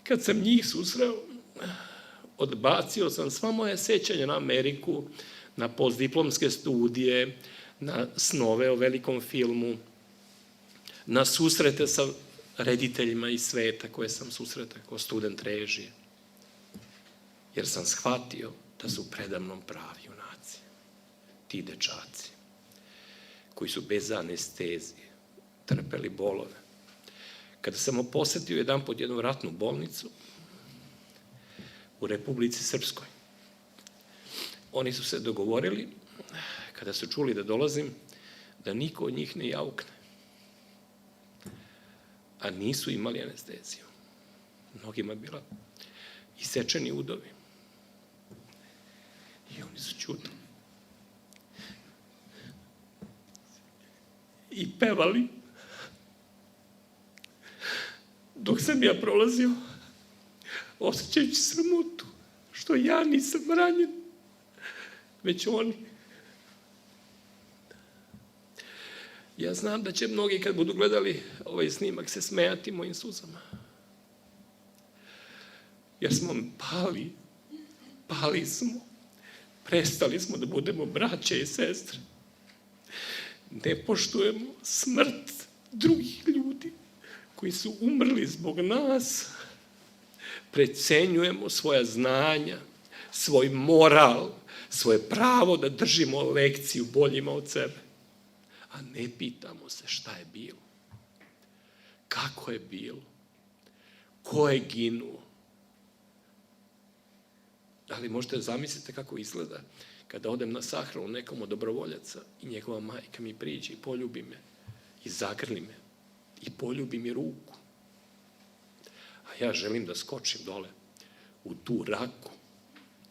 Kad sam njih susreo, odbacio sam sva moje sećanja na Ameriku, na postdiplomske studije, na snove o velikom filmu, na susrete sa rediteljima iz sveta koje sam susretao kao student režije. Jer sam shvatio da su predamnom pravi junaci. Ti dečaci koji su bez anestezije trpeli bolove. Kada sam posetio jedanput jednu ratnu bolnicu u Republici Srpskoj, oni su se dogovorili, kada su čuli da dolazim, da niko od njih ne jaukne. A nisu imali anesteziju. Mnogima bila isečeni udovi. I oni su ćutali. I pevali. Dok sam ja prolazio, osjećajući sramotu, što ja nisam ranjen, već oni. Ja znam da će mnogi kad budu gledali ovaj snimak se smejati mojim suzama. Jer smo pali smo, prestali smo da budemo braće i sestre. Ne poštujemo smrt drugih ljudi koji su umrli zbog nas. Precenjujemo svoja znanja, svoj moral, svoje pravo da držimo lekciju boljima od sebe. A ne pitamo se šta je bilo, kako je bilo, ko je ginuo. Ali možete da zamislite kako izgleda kada odem na sahranu nekom od dobrovoljaca i njegova majka mi priđe i poljubi me i zagrli me i poljubi mi ruku. A ja želim da skočim dole u tu raku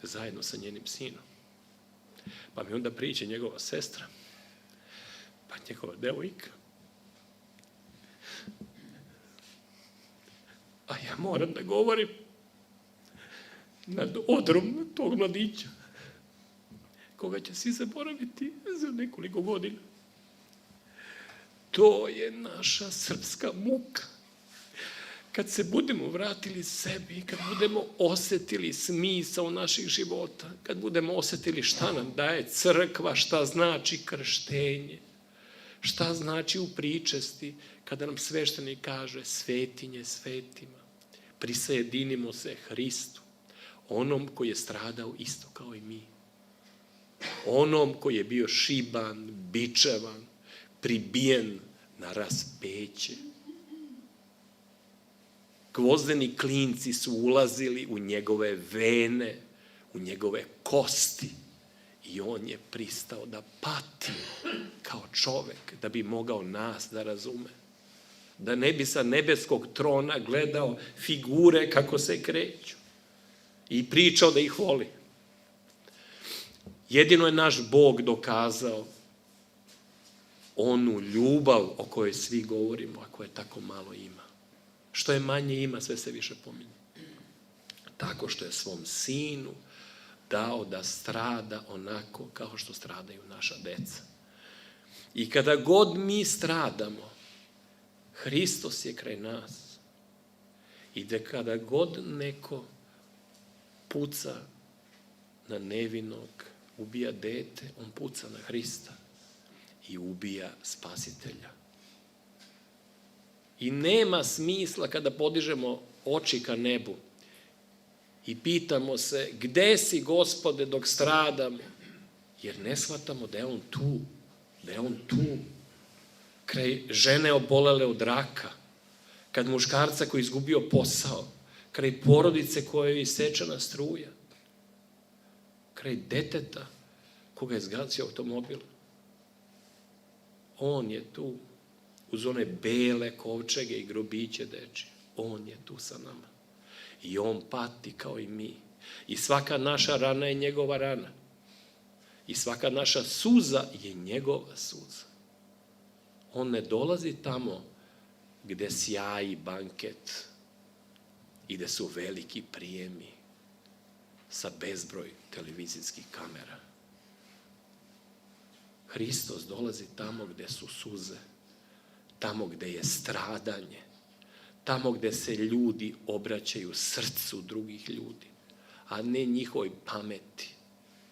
zajedno sa njenim sinom. Pa mi onda priđe njegova sestra, pa njegova devojka. A ja moram da govorim nad odrom tog mladića, koga će svi zaboraviti za nekoliko godina. To je naša srpska muka. Kad se budemo vratili sebi, kad budemo osetili smisao naših života, kad budemo osetili šta nam daje crkva, šta znači krštenje, šta znači u pričesti, kada nam sveštenik kaže svetinje svetima, prisajedinimo se Hristu, onom koji je stradao isto kao i mi, onom koji je bio šiban, bičevan, pribijen na raspeće. Gvozdeni klinci su ulazili u njegove vene, u njegove kosti i on je pristao da pati kao čovek, da bi mogao nas da razume. Da ne bi sa nebeskog trona gledao figure kako se kreću i pričao da ih voli. Jedino je naš Bog dokazao onu ljubav o kojoj svi govorimo, a koje tako malo ima. Što je manje ima, sve se više pominje. Tako što je svom sinu dao da strada onako kao što stradaju naša deca. I kada god mi stradamo, Hristos je kraj nas. I da kada god neko puca na nevinog, ubija dete, on puca na Hrista i ubija Spasitelja. I nema smisla kada podižemo oči ka nebu i pitamo se gde si, Gospode, dok stradamo, jer ne shvatamo da je on tu, da je on tu. Kraj žene obolele od raka, kad muškarca koji je izgubio posao, kraj porodice koja je isečena struja, kraj deteta koga je zgacio automobil. On je tu, uz one bele kovčege i grobiće dečije. On je tu sa nama. I on pati kao i mi. I svaka naša rana je njegova rana. I svaka naša suza je njegova suza. On ne dolazi tamo gde sjaji banket i gde su veliki prijemi sa bezbroj televizijskih kamera. Hristos dolazi tamo gde su suze, tamo gde je stradanje, tamo gde se ljudi obraćaju srcu drugih ljudi, a ne njihovoj pameti.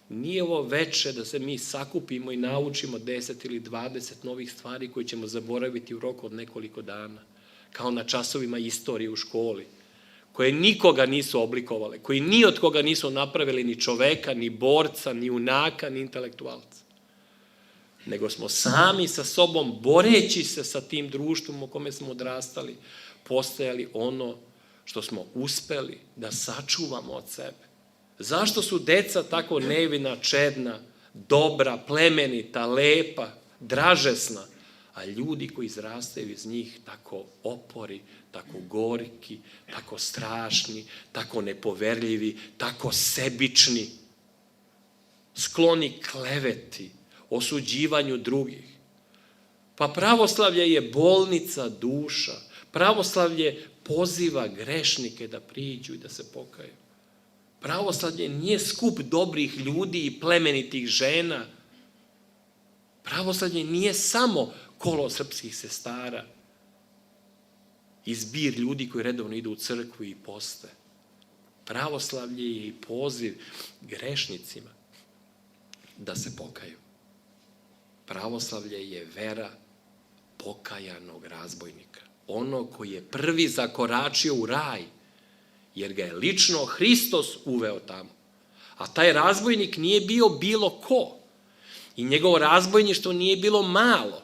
Nije ovo veče da se mi sakupimo i naučimo 10 ili 20 novih stvari koje ćemo zaboraviti u roku od nekoliko dana. kao na časovima istorije u školi, koje nikoga nisu oblikovale, koji ni od koga nisu napravili ni čoveka, ni borca, ni junaka, ni intelektualca. Nego smo sami sa sobom, boreći se sa tim društvom u kome smo odrastali, postajali ono što smo uspeli da sačuvamo od sebe. Zašto su deca tako nevina, čedna, dobra, plemenita, lepa, dražesna, a ljudi koji izrastaju iz njih tako opori, tako gorki, tako strašni, tako nepoverljivi, tako sebični, skloni kleveti, osuđivanju drugih. Pa pravoslavlje je bolnica duša. Pravoslavlje poziva grešnike da priđu i da se pokaju. Pravoslavlje nije skup dobrih ljudi i plemenitih žena. Pravoslavlje nije samo kolo srpskih sestara i zbir ljudi koji redovno idu u crkvu i poste. Pravoslavlje je i poziv grešnicima da se pokaju. Pravoslavlje je vera pokajanog razbojnika. Ono koji je prvi zakoračio u raj, jer ga je lično Hristos uveo tamo. A taj razbojnik nije bio bilo ko. I njegovo razbojništvo nije bilo malo.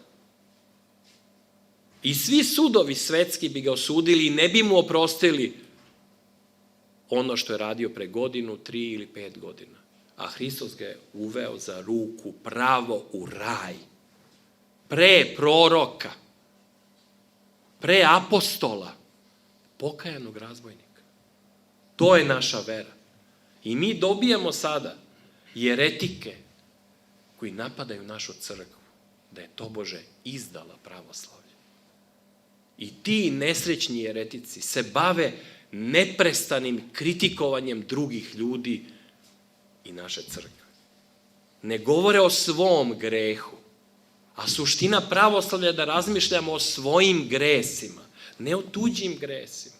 I svi sudovi svetski bi ga osudili i ne bi mu oprostili ono što je radio pre godinu, 3 ili 5 godina. A Hristos ga je uveo za ruku pravo u raj. Pre proroka, pre apostola, pokajanog razbojnika. To je naša vera. I mi dobijamo sada jeretike koji napadaju našu crkvu, da je tobože izdala pravoslavlje. I ti nesrećni jeretici se bave neprestanim kritikovanjem drugih ljudi i naše crkve. Ne govore o svom grehu, a suština pravoslavlja je da razmišljamo o svojim gresima, ne o tuđim gresima.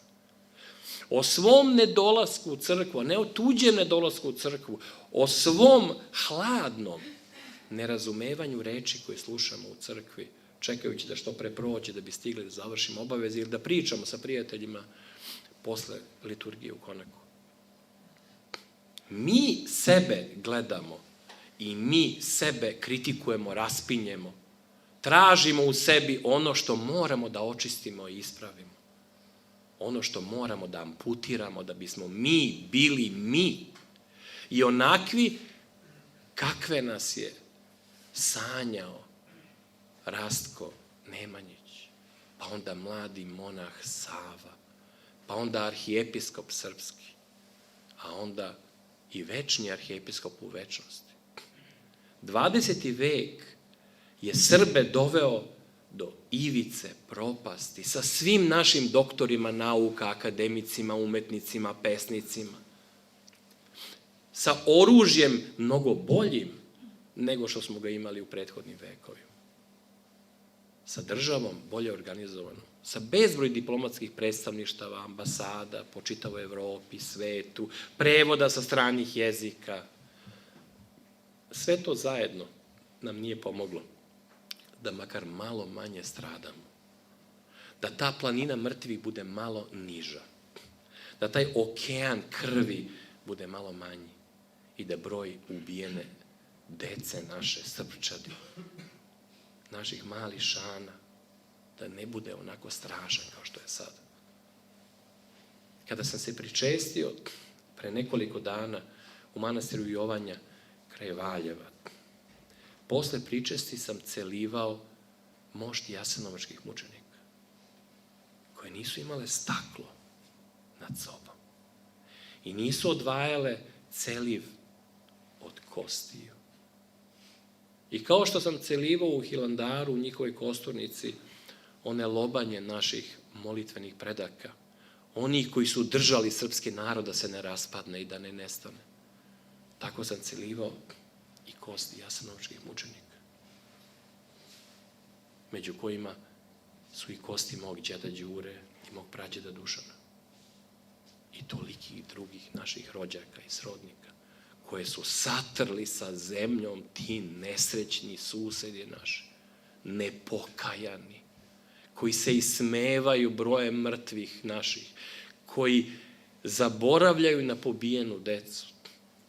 O svom nedolasku u crkvu, a ne o tuđem nedolasku u crkvu, o svom hladnom nerazumevanju reči koje slušamo u crkvi, čekajući da što pre prođe, da bi stigli da završimo obaveze ili da pričamo sa prijateljima posle liturgije u konaku. Mi sebe gledamo i mi sebe kritikujemo, raspinjemo. Tražimo u sebi ono što moramo da očistimo i ispravimo. Ono što moramo da amputiramo da bismo mi bili mi. I onakvi kakve nas je sanjao Rastko Nemanjić, pa onda mladi monah Sava, pa onda arhijepiskop srpski, a onda i večni arhijepiskop u večnosti. 20. vek je Srbe doveo do ivice propasti sa svim našim doktorima nauka, akademicima, umetnicima, pesnicima. Sa oružjem mnogo boljim nego što smo ga imali u prethodnim vekovima. Sa državom bolje organizovanom, sa bezbroj diplomatskih predstavništava, ambasada po čitavoj Evropi, svetu, prevoda sa stranih jezika. Sve to zajedno nam nije pomoglo da makar malo manje stradamo. Da ta planina mrtvih bude malo niža. Da taj okean krvi bude malo manji. I da broj ubijene dece naše, srpčadi, naših malih šana, da ne bude onako strašan kao što je sada. Kada sam se pričestio pre nekoliko dana u manastiru Jovanja kraj Valjeva, posle pričesti sam celivao mošti jasenovačkih mučenika, koje nisu imale staklo nad sobom i nisu odvajale celiv od kostiju. I kao što sam celivao u Hilandaru, u njihovoj kosturnici, one lobanje naših molitvenih predaka, oni koji su držali srpski narod da se ne raspadne i da ne nestane, tako sam celivao i kosti jasenovačkih mučenika, među kojima su i kosti mog đeda Đure i mog prađeda Dušana i tolikih drugih naših rođaka i srodnika, koje su satrli sa zemljom ti nesrećni susedi naši, nepokajani, koji se ismevaju brojem mrtvih naših, koji zaboravljaju na pobijenu decu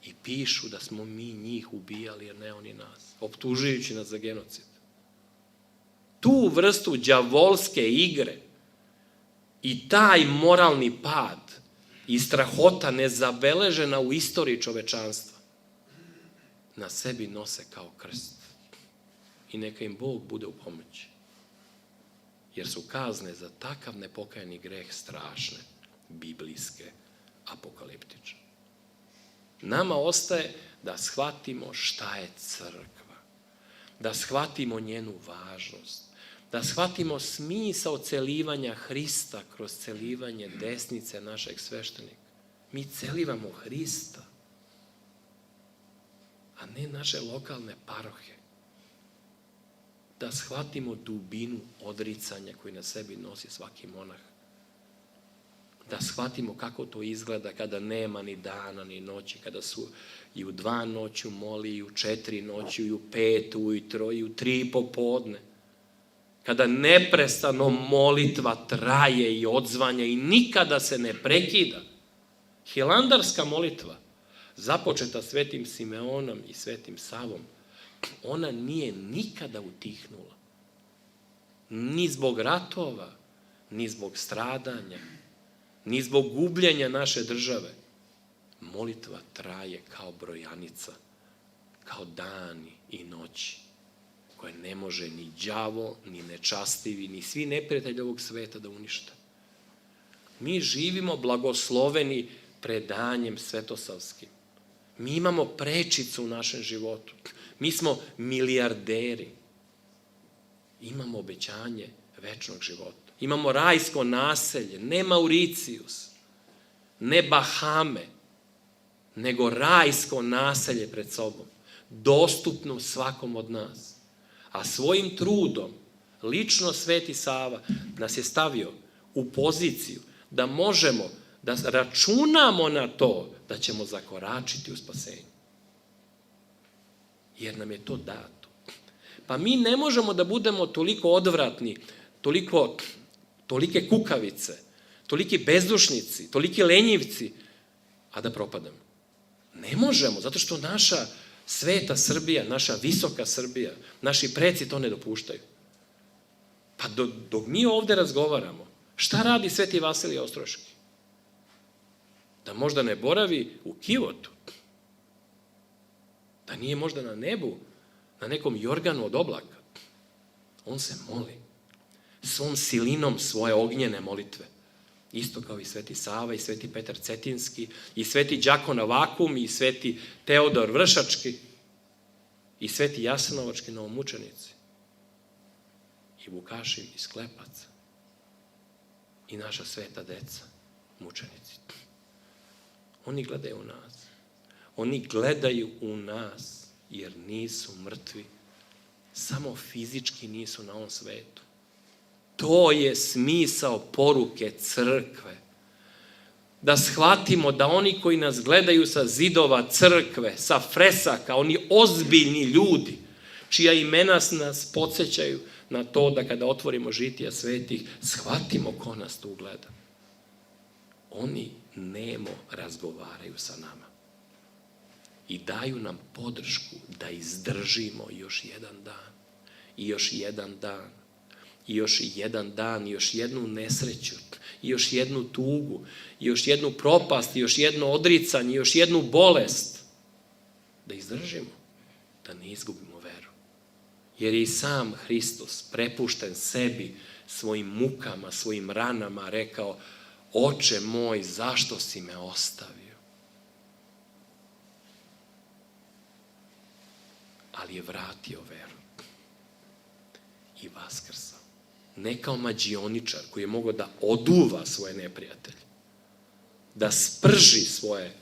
i pišu da smo mi njih ubijali, jer ne oni nas, optužujući nas za genocid. Tu vrstu đavolske igre i taj moralni pad i strahota nezabeležena u istoriji čovečanstva na sebi nose kao krst. I neka im Bog bude u pomoći. Jer su kazne za takav nepokajani greh strašne, biblijske, apokaliptične. Nama ostaje da shvatimo šta je crkva, da shvatimo njenu važnost, da shvatimo smisao celivanja Hrista kroz celivanje desnice našeg sveštenika. Mi celivamo Hrista, a ne naše lokalne parohe. Da shvatimo dubinu odricanja koji na sebi nosi svaki monah. Da shvatimo kako to izgleda kada nema ni dana ni noći, kada su i u 2 noću moli, i u 4 noću, i u 5 ujutro, i u 3 popodne. Kada neprestano molitva traje i odzvanja i nikada se ne prekida. Hilandarska molitva, započeta svetim Simeonom i svetim Savom, ona nije nikada utihnula. Ni zbog ratova, ni zbog stradanja, ni zbog gubljenja naše države. Molitva traje kao brojanica, kao dani i noći, koje ne može ni đavo, ni nečastivi, ni svi neprijatelji ovog sveta da unište. Mi živimo blagosloveni predanjem svetosavskim. Mi imamo prečicu u našem životu. Mi smo milijarderi. Imamo obećanje večnog života. Imamo rajsko naselje, ne Mauricijus, ne Bahame, nego rajsko naselje pred sobom, dostupno svakom od nas. A svojim trudom, lično Sveti Sava nas je stavio u poziciju da možemo da računamo na to da ćemo zakoračiti u spasenju. Jer nam je to dato. Pa mi ne možemo da budemo toliko odvratni, tolike kukavice, toliki bezdušnici, toliki lenjivci, a da propadamo. Ne možemo, zato što naša sveta Srbija, naša visoka Srbija, naši preci to ne dopuštaju. Pa dok mi ovde razgovaramo, šta radi Sveti Vasilije Ostroški? Da možda ne boravi u Kivotu, da nije možda na nebu, na nekom jorganu od oblaka. On se moli svom silinom svoje ognjene molitve. Isto kao i Sveti Sava i Sveti Petar Cetinski i Sveti Đakon Avakum i Sveti Teodor Vršački i Sveti Jasenovački novomučenici i Vukašin iz Klepaca i naša sveta deca, mučenici. Oni gledaju u nas. Oni gledaju u nas jer nisu mrtvi. Samo fizički nisu na ovom svetu. To je smisao poruke crkve. Da shvatimo da oni koji nas gledaju sa zidova crkve, sa fresaka, oni ozbiljni ljudi, čija imena nas podsjećaju na to da kada otvorimo žitija svetih, shvatimo ko nas tu gleda. Oni nemo razgovaraju sa nama i daju nam podršku da izdržimo još jedan dan i još jedan dan i još jedan dan i još jednu nesreću i još jednu tugu i još jednu propast i još jedno odricanje i još jednu bolest, da izdržimo, da ne izgubimo veru. Jer je i sam Hristos prepušten sebi, svojim mukama, svojim ranama rekao: Oče moj, zašto si me ostavio? Ali je vratio veru i vaskrsao. Ne kao mađioničar koji je mogao da oduva svoje neprijatelje, da sprži svoje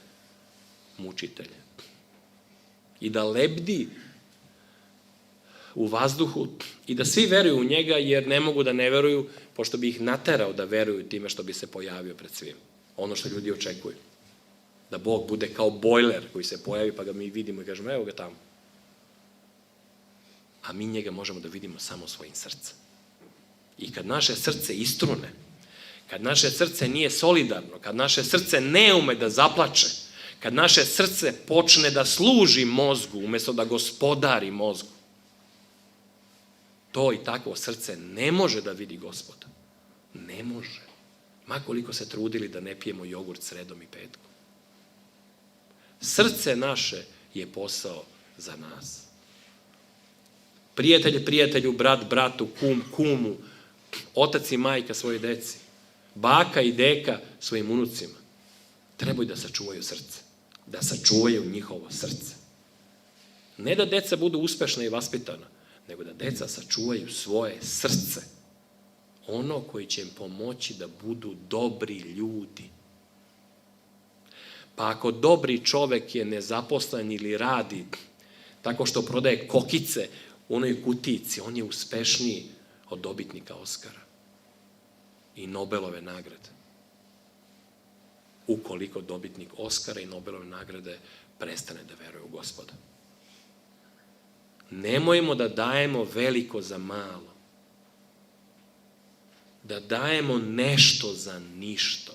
mučitelje i da lebdi u vazduhu i da svi veruju u njega jer ne mogu da ne veruju, pošto bi ih naterao da veruju time što bi se pojavio pred svim. Ono što ljudi očekuju. Da Bog bude kao bojler koji se pojavi pa ga mi vidimo i kažemo evo ga tamo. A mi njega možemo da vidimo samo svojim srcem. I kad naše srce istrune, kad naše srce nije solidarno, kad naše srce ne ume da zaplače, kad naše srce počne da služi mozgu umjesto da gospodari mozgu, to i takvo srce ne može da vidi Gospoda. Ne može. Makoliko se trudili da ne pijemo jogurt sredom i petkom. Srce naše je posao za nas. Prijatelj prijatelju, brat bratu, kum kumu, otac i majka svoje deci, baka i deka svojim unucima. Trebaju da sačuvaju srce. Da sačuvaju njihovo srce. Ne da deca budu uspešna i vaspitana, nego da deca sačuvaju svoje srce. Ono koji će im pomoći da budu dobri ljudi. Pa ako dobri čovek je nezaposlen ili radi tako što prodaje kokice u onoj kutici, on je uspešniji od dobitnika Oskara i Nobelove nagrade. Ukoliko dobitnik Oskara i Nobelove nagrade prestane da veruje u Gospoda. Nemojmo da dajemo veliko za malo. Da dajemo nešto za ništa.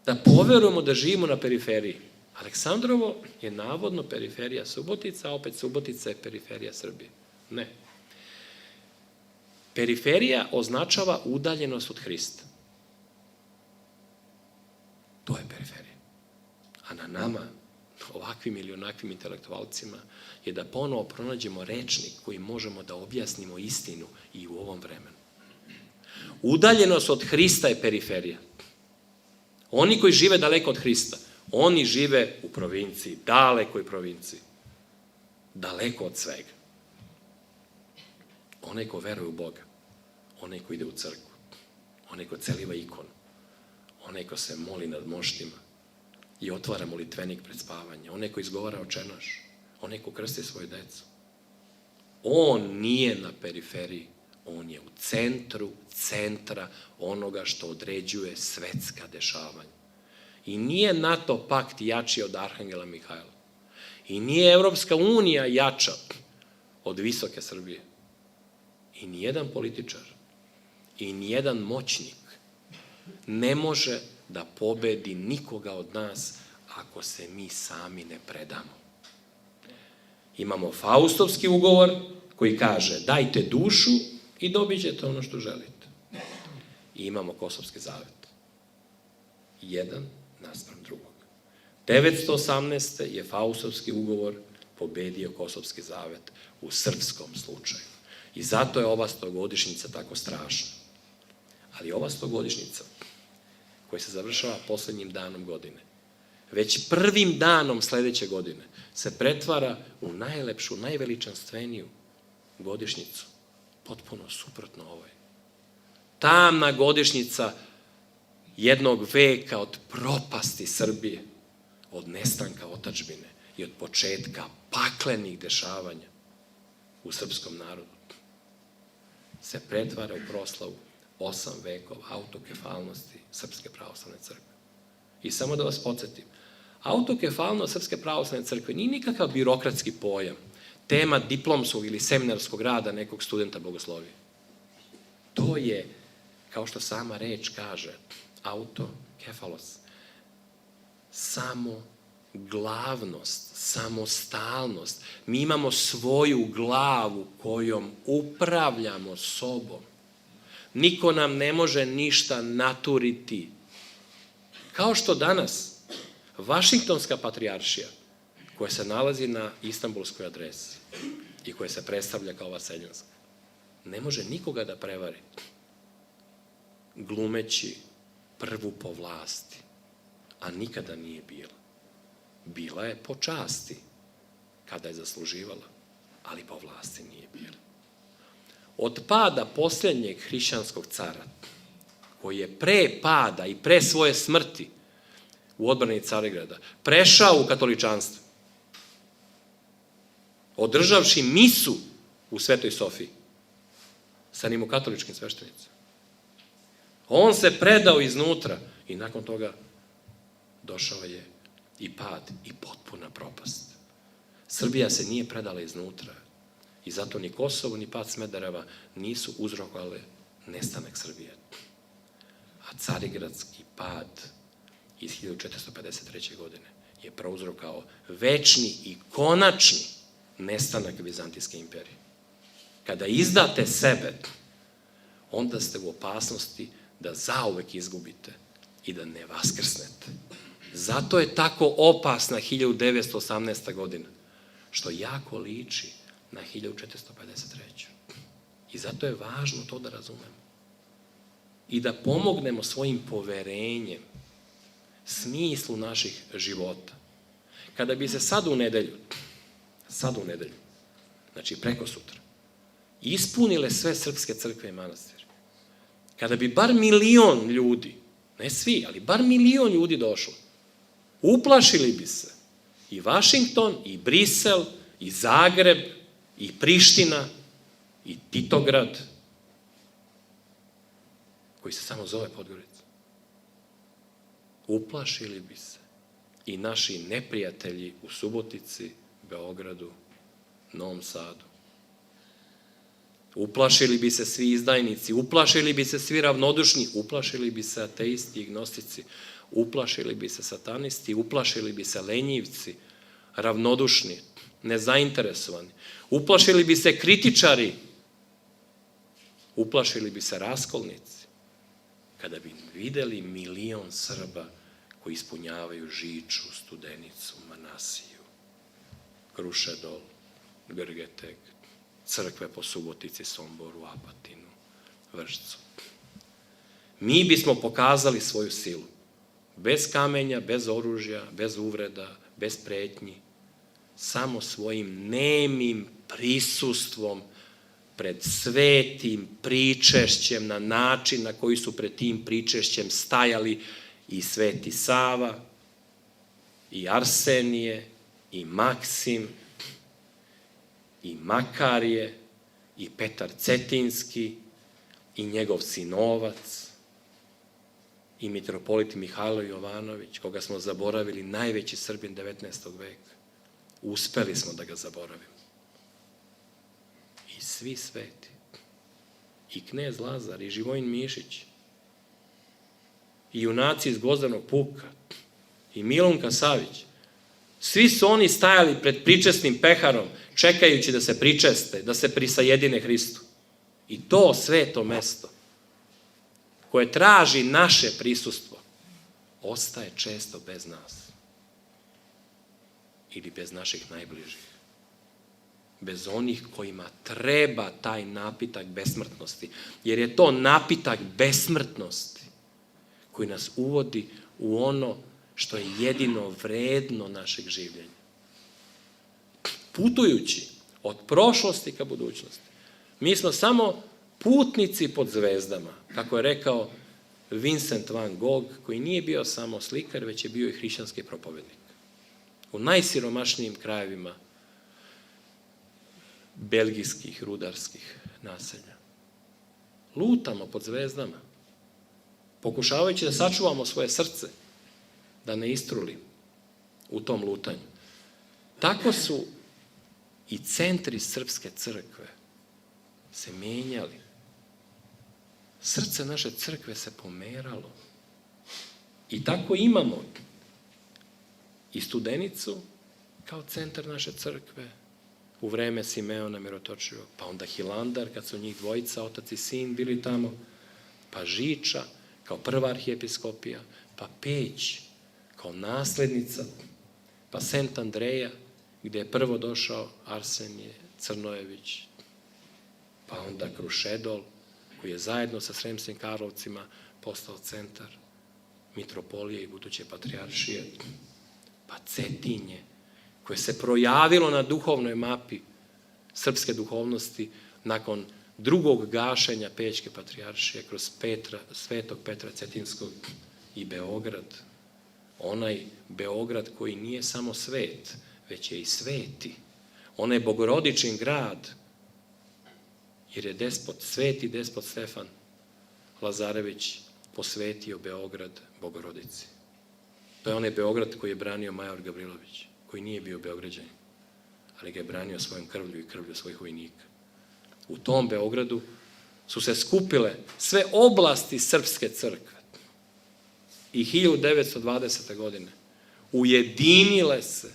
Da poverujemo da živimo na periferiji. Aleksandrovo je navodno periferija Subotica, a opet Subotica je periferija Srbije. Ne. Periferija označava udaljenost od Hrista. To je periferija. A na nama, ovakvim ili onakvim intelektualcima, je da ponovo pronađemo rečnik koji možemo da objasnimo istinu i u ovom vremenu. Udaljenost od Hrista je periferija. Oni koji žive daleko od Hrista, oni žive u provinciji, dalekoj provinciji. Daleko od svega. Onaj ko veruje u Boga, onaj ko ide u crkvu, onaj ko celiva ikonu, onaj ko se moli nad moštima i otvara molitvenik pred spavanje, onaj ko izgovara Oče naš, onaj ko krsti svoju decu. On nije na periferiji, on je u centru centra onoga što određuje svetska dešavanja. I nije NATO pakt jači od Arhangela Mihajla. I nije Evropska unija jača od visoke Srbije. I nijedan političar, i nijedan moćnik ne može da pobedi nikoga od nas ako se mi sami ne predamo. Imamo Faustovski ugovor koji kaže dajte dušu i dobit ćete ono što želite. I imamo Kosovski zavet. Jedan naspram drugog. 918. je Faustovski ugovor pobedio Kosovski zavet u srpskom slučaju. I zato je ova 100-godišnjica tako strašna. Ali ova 100-godišnjica, koja se završava poslednjim danom godine, već prvim danom sledeće godine, se pretvara u najlepšu, najveličanstveniju godišnjicu. Potpuno suprotno ovoj. Tamna godišnjica jednog veka od propasti Srbije, od nestanka otadžbine i od početka paklenih dešavanja u srpskom narodu, se pretvara u proslavu 8 vekova autokefalnosti Srpske pravoslavne crkve. I samo da vas podsjetim, autokefalnost Srpske pravoslavne crkve nije nikakav birokratski pojam, tema diplomskog ili seminarskog rada nekog studenta bogoslovije. To je, kao što sama reč kaže, autokefalos, samo glavnost, samostalnost. Mi imamo svoju glavu kojom upravljamo sobom. Niko nam ne može ništa naturiti. Kao što danas Vašingtonska patrijaršija, koja se nalazi na istanbulskoj adresi i koja se predstavlja kao vaseljanska, ne može nikoga da prevari, glumeći prvu po vlasti, a nikada nije bila. Bila je po časti, kada je zasluživala, ali po vlasti nije bila. Od pada posljednjeg hrišćanskog cara, koji je pre pada i pre svoje smrti u odbrani Carigrada prešao u katoličanstvo, održavši misu u Svetoj Sofiji sa rimokatoličkim sveštenicima. On se predao iznutra i nakon toga došao je i pad i potpuna propast. Srbija se nije predala iznutra. I zato ni Kosovo, ni pad Smedereva nisu uzrokovale nestanak Srbije. A Carigradski pad iz 1453. godine je prouzrokao večni i konačni nestanak Vizantijske imperije. Kada izdate sebe, onda ste u opasnosti da zauvek izgubite i da ne vaskrsnete. Zato je tako opasna 1918. godina, što jako liči na 1453. I zato je važno to da razumemo. I da pomognemo svojim poverenjem smislu naših života. Kada bi se sad u nedelju, znači preko sutra, ispunile sve srpske crkve i manastire, kada bi bar 1.000.000 ljudi, ne svi, ali bar 1.000.000 ljudi došlo, uplašili bi se i Vašington, i Brisel, i Zagreb, i Priština, i Titograd, koji se samo zove Podgorica. Uplašili bi se i naši neprijatelji u Subotici, Beogradu, Novom Sadu. Uplašili bi se svi izdajnici, uplašili bi se svi ravnodušni, uplašili bi se ateisti i gnostici, uplašili bi se satanisti, uplašili bi se lenjivci, ravnodušni, nezainteresovani. Uplašili bi se kritičari, uplašili bi se raskolnici, kada bi videli 1.000.000 Srba koji ispunjavaju Žiču, Studenicu, Manasiju, Krušedol, Grgeteg, crkve po Subotici, Somboru, Apatinu, Vršcu. Mi bismo pokazali svoju silu. Bez kamenja, bez oružja, bez uvreda, bez pretnji, samo svojim nemim prisustvom pred svetim pričešćem na način na koji su pred tim pričešćem stajali i Sveti Sava, i Arsenije, i Maksim, i Makarije, i Petar Cetinski, i njegov sinovac, i mitropolit Mihajlo Jovanović, koga smo zaboravili, najveći Srbin 19. veka. Uspeli smo da ga zaboravimo. I svi sveti. I knez Lazar, i Živojin Mišić, i junaci iz Gvozdanog puka, i Milunka Savić. Svi su oni stajali pred pričesnim peharom, čekajući da se pričeste, da se prisajedine Hristu. I to sveto mesto, koje traži naše prisustvo, ostaje često bez nas. Ili bez naših najbližih. Bez onih kojima treba taj napitak besmrtnosti. Jer je to napitak besmrtnosti koji nas uvodi u ono što je jedino vredno našeg življenja. Putujući od prošlosti ka budućnosti, mi smo samo putnici pod zvezdama, kako je rekao Vincent van Gogh, koji nije bio samo slikar, već je bio i hrišćanski propovednik. U najsiromašnijim krajevima belgijskih, rudarskih naselja. Lutamo pod zvezdama, pokušavajući da sačuvamo svoje srce, da ne istruli u tom lutanju. Tako su i centri srpske crkve se menjali. Srce naše crkve se pomeralo. I tako imamo i Studenicu kao centar naše crkve u vreme Simeona Mirotočivog, pa onda Hilandar, kad su njih dvojica, otac i sin, bili tamo, pa Žiča kao prva arhijepiskopija, pa Peć kao naslednica, pa Sent Andreja, gde je prvo došao Arsenije Crnojević, pa onda Krušedol, koji je zajedno sa Sremskim Karlovcima postao centar mitropolije i buduće patrijaršije, pa Cetinje, koje se projavilo na duhovnoj mapi srpske duhovnosti nakon drugog gašenja Pećke patrijaršije kroz Svetog Petra Cetinskog, i Beograd, onaj Beograd koji nije samo svet, već je i sveti, onaj bogorodičin grad, jer je sveti despot Stefan Lazarević posvetio Beograd Bogorodici. To je onaj Beograd koji je branio Major Gavrilović, koji nije bio Beograđanin. ali ga je branio svojom krvlju i krvlju svojih vojnika. U tom Beogradu su se skupile sve oblasti srpske crkve i 1920. godine ujedinile se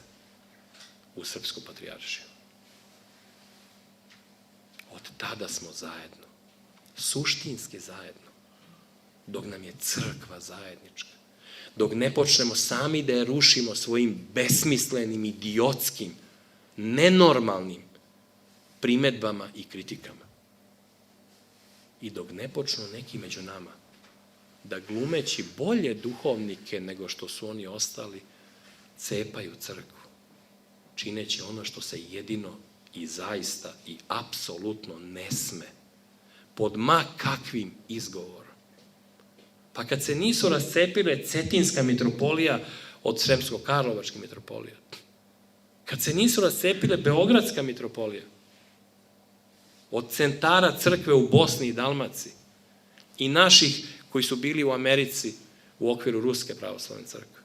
u srpsku patrijaršiju. Od tada smo zajedno, suštinski zajedno, dok nam je crkva zajednička, dok ne počnemo sami da je rušimo svojim besmislenim, idiotskim, nenormalnim primedbama i kritikama. I dok ne počnu neki među nama da glumeći bolje duhovnike nego što su oni ostali, cepaju crkvu, čineći ono što se jedino i zaista i apsolutno ne sme, pod ma kakvim izgovorom. Pa kad se nisu rascepile Cetinska mitropolija od Sremsko-Karlovačke mitropolije, kad se nisu rascepile Beogradska mitropolija od centara crkve u Bosni i Dalmaciji i naših koji su bili u Americi u okviru Ruske pravoslavne crkve,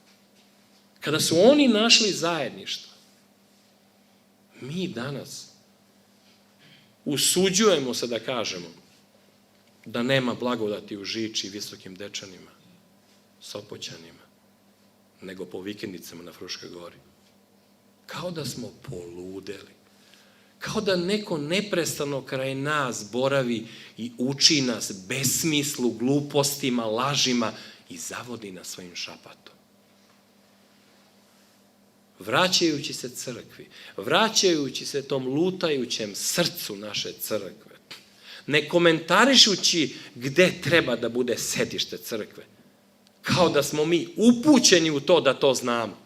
kada su oni našli zajedništvo, mi danas usuđujemo se da kažemo da nema blagodati u Žiči, Visokim Dečanima, Sopoćanima, nego po vikendicama na Fruškoj gori. Kao da smo poludeli. Kao da neko neprestano kraj nas boravi i uči nas besmislu, glupostima, lažima i zavodi nas svojim šapatom. Vraćajući se crkvi, vraćajući se tom lutajućem srcu naše crkve, ne komentarišući gde treba da bude sedište crkve, kao da smo mi upućeni u to da to znamo.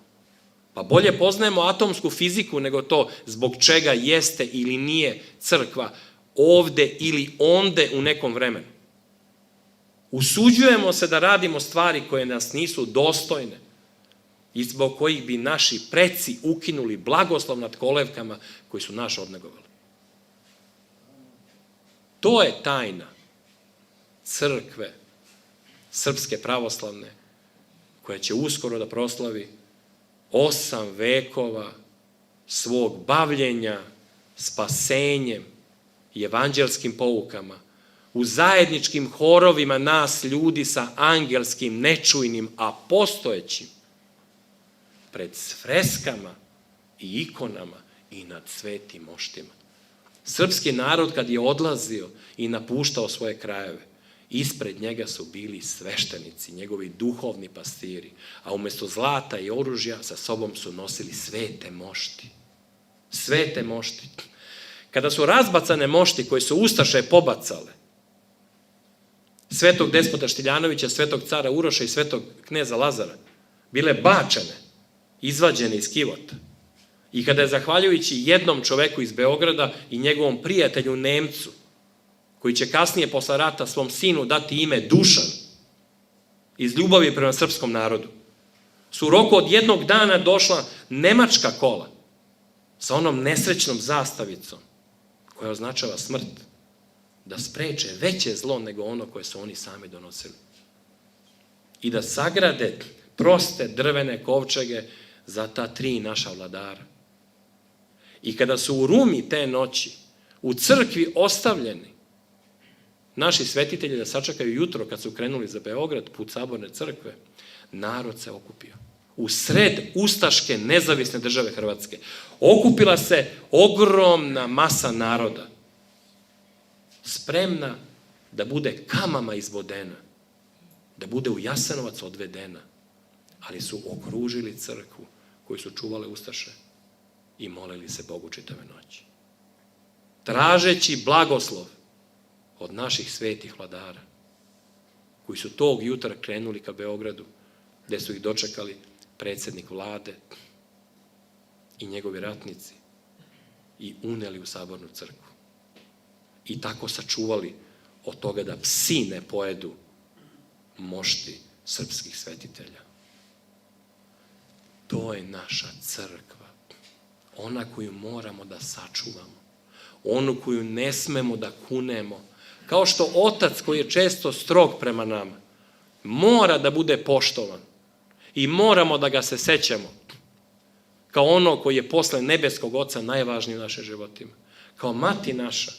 Pa bolje poznajemo atomsku fiziku nego to zbog čega jeste ili nije crkva ovde ili onde u nekom vremenu. Usuđujemo se da radimo stvari koje nas nisu dostojne i zbog kojih bi naši preci ukinuli blagoslov nad kolevkama koji su naš odnegovali. To je tajna crkve srpske pravoslavne koja će uskoro da proslavi 8 vekova svog bavljenja spasenjem i evanđelskim poukama u zajedničkim horovima nas ljudi sa angelskim, nečujnim, a postojećim pred freskama i ikonama i nad svetim moštima. Srpski narod kad je odlazio i napuštao svoje krajeve, ispred njega su bili sveštenici, njegovi duhovni pastiri, a umesto zlata i oružja sa sobom su nosili svete mošti. Svete mošti. Kada su razbacane mošti koje su ustaše pobacale, svetog despota Štiljanovića, svetog cara Uroša i svetog kneza Lazara, bile bačene, izvađene iz kivota. I kada je zahvaljujući jednom čoveku iz Beograda i njegovom prijatelju Nemcu, koji će kasnije posle rata svom sinu dati ime Dušan, iz ljubavi prema srpskom narodu, su u roku od jednog dana došla nemačka kola sa onom nesrećnom zastavicom koja označava smrt, da spreče veće zlo nego ono koje su oni sami donosili. I da sagrade proste drvene kovčege za ta 3 naša vladara. I kada su u Rumi te noći u crkvi ostavljeni naši svetitelji da sačekaju jutro kad su krenuli za Beograd put Saborne crkve, narod se okupio. U sred ustaške nezavisne države Hrvatske okupila se ogromna masa naroda, spremna da bude kamama izvodena, da bude u Jasenovac odvedena, ali su okružili crkvu koju su čuvale ustaše i molili se Bogu čitave noći. Tražeći blagoslov od naših svetih vladara, koji su tog jutra krenuli ka Beogradu, gde su ih dočekali predsjednik vlade i njegovi ratnici i uneli u Sabornu crkvu. I tako sačuvali od toga da psi ne pojedu mošti srpskih svetitelja. To je naša crkva, ona koju moramo da sačuvamo, onu koju ne smemo da kunemo, kao što otac koji je često strog prema nama, mora da bude poštovan i moramo da ga se sećamo, kao ono koji je posle nebeskog Oca najvažniji u našim životima, kao mati naša,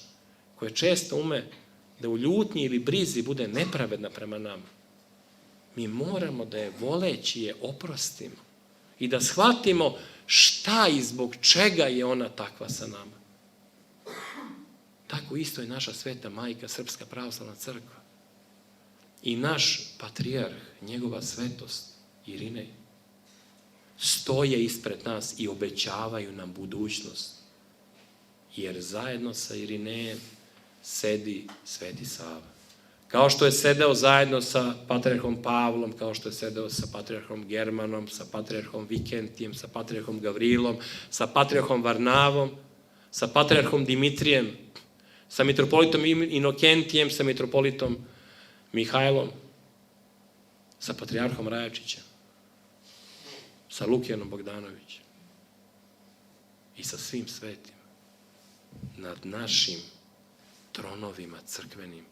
koja često ume da u ljutnji ili brizi bude nepravedna prema nama. Mi moramo da je voleći je oprostimo i da shvatimo šta i zbog čega je ona takva sa nama. Tako isto je naša sveta majka, Srpska pravoslavna crkva. I naš patrijarh, njegova svetost, Irinej, stoje ispred nas i obećavaju nam budućnost. Jer zajedno sa Irinejem sedi Sveti Sava. Kao što je sedeo zajedno sa patrijarhom Pavlom, kao što je sedeo sa patrijarhom Germanom, sa patrijarhom Vikentijem, sa patrijarhom Gavrilom, sa patrijarhom Varnavom, sa patrijarhom Dimitrijem, sa mitropolitom Inokentijem, sa mitropolitom Mihajlom, sa patrijarhom Rajačićem, sa Lukijanom Bogdanovićem i sa svim svetima. Nad našim tronovima crkvenim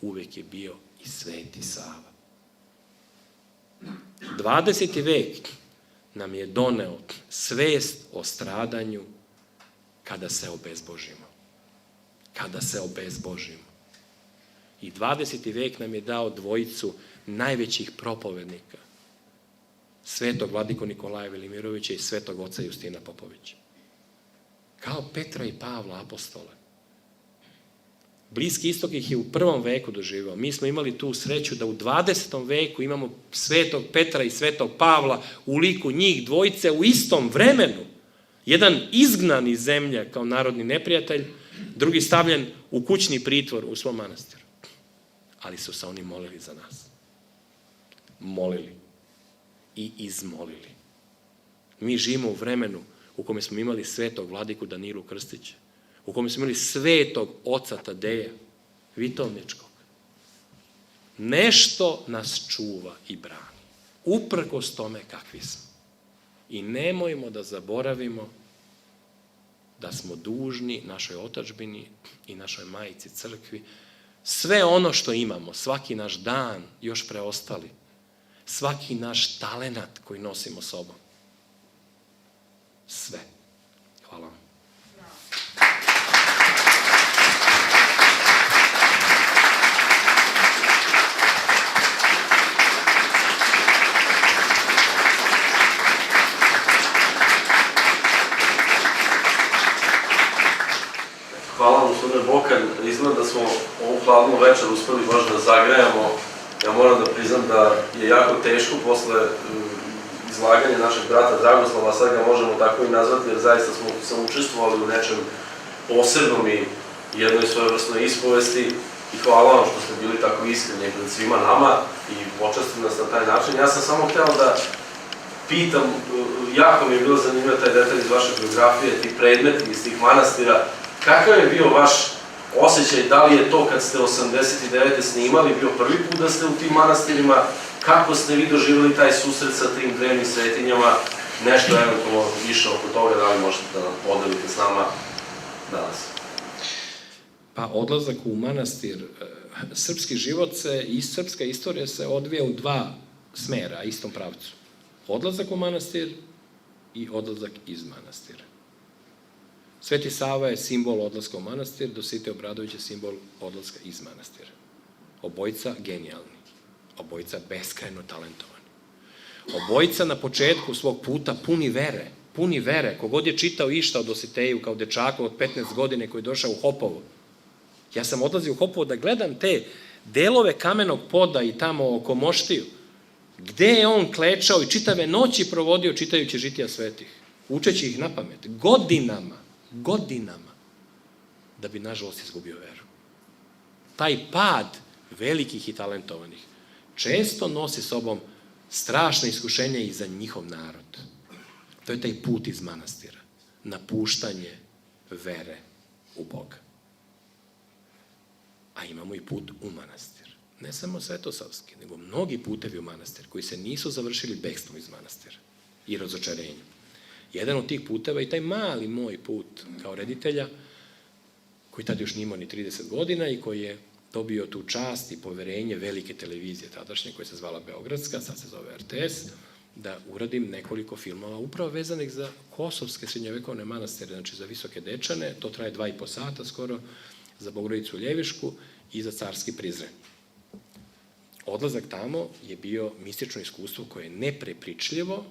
uvek je bio i Sveti Sava. 20. vek nam je doneo svest o stradanju kada se obezbožimo. Kada se obezbožimo. I 20. vek nam je dao dvojicu najvećih propovednika. Svetog vladiku Nikolaja Velimirovića i svetog oca Justina Popovića. Kao Petra i Pavla apostole. Bliski istok ih je u 1. veku doživao. Mi smo imali tu sreću da u 20. veku imamo svetog Petra i svetog Pavla u liku njih dvojice u istom vremenu. Jedan izgnan iz zemlje kao narodni neprijatelj, drugi stavljen u kućni pritvor u svom manastiru. Ali su se oni molili za nas. Molili i izmolili. Mi živimo u vremenu u kome smo imali svetog vladiku Danilu Krstića, u kome smo imali svetog oca Tadeja, Vitovničkog. Nešto nas čuva i brani, uprkos tome kakvi smo. I nemojmo da zaboravimo da smo dužni našoj otadžbini i našoj majici crkvi sve ono što imamo, svaki naš dan još preostali, svaki naš talenat koji nosimo sobom. Sve. Hvala vam. Hvala vam, gospodine Bokan. Izgleda da smo ovu hladnu večer uspeli baš da zagrejamo. Ja moram da priznam da je jako teško posle izlaganja našeg brata Dragoslava, sad ga možemo tako i nazvati, jer zaista smo učestvovali u nečem posebnom i jednoj svojevrsnoj ispovesti. I hvala vam što ste bili tako iskreni pred svima nama i počastili nas na taj način. Ja sam samo hteo da pitam, jako mi je bilo zanimljivo taj detalj iz vaše biografije, ti predmeti iz tih manastira. Kakav je bio vaš osjećaj, da li je to kad ste 89. snimali bio prvi put da ste u tim manastirima, kako ste vi doživjeli taj susret sa tim drevnim svetinjama, nešto eventualno više oko toga, da li možete da nam podelite s nama danas? Pa odlazak u manastir, srpski život se i srpska istorija se odvija u dva smera, istom pravcu. Odlazak u manastir i odlazak iz manastira. Sveti Sava je simbol odlaska u manastir, Dositej Obradović je simbol odlaska iz manastira. Obojica genijalni, obojica beskrajno talentovani. Obojica na početku svog puta puni vere. Kogod je čitao išta o Dositeju kao dečaku od 15 godine koji je došao u Hopovo. Ja sam odlazio u Hopovo da gledam te delove kamenog poda i tamo oko Moštiju, gde je on klečao i čitave noći provodio čitajući žitija svetih, učeći ih na pamet, godinama, da bi nažalost izgubio veru. Taj pad velikih i talentovanih često nosi sobom strašne iskušenja i za njihov narod. To je taj put iz manastira, napuštanje vere u Boga. A imamo i put u manastir. Ne samo svetosavski, nego mnogi putevi u manastir koji se nisu završili bekstvom iz manastira i razočarenjem. Jedan od tih puteva je taj mali moj put kao reditelja, koji tad još nimao ni 30 godina i koji je dobio tu čast i poverenje velike televizije tadašnje, koja se zvala Beogradska, sad se zove RTS, da uradim nekoliko filmova upravo vezanih za kosovske srednjovekovne manastire, znači za Visoke Dečane, to traje 2,5 sata skoro, za Bogorodicu Ljevišku i za Carski Prizren. Odlazak tamo je bio mistično iskustvo koje je neprepričljivo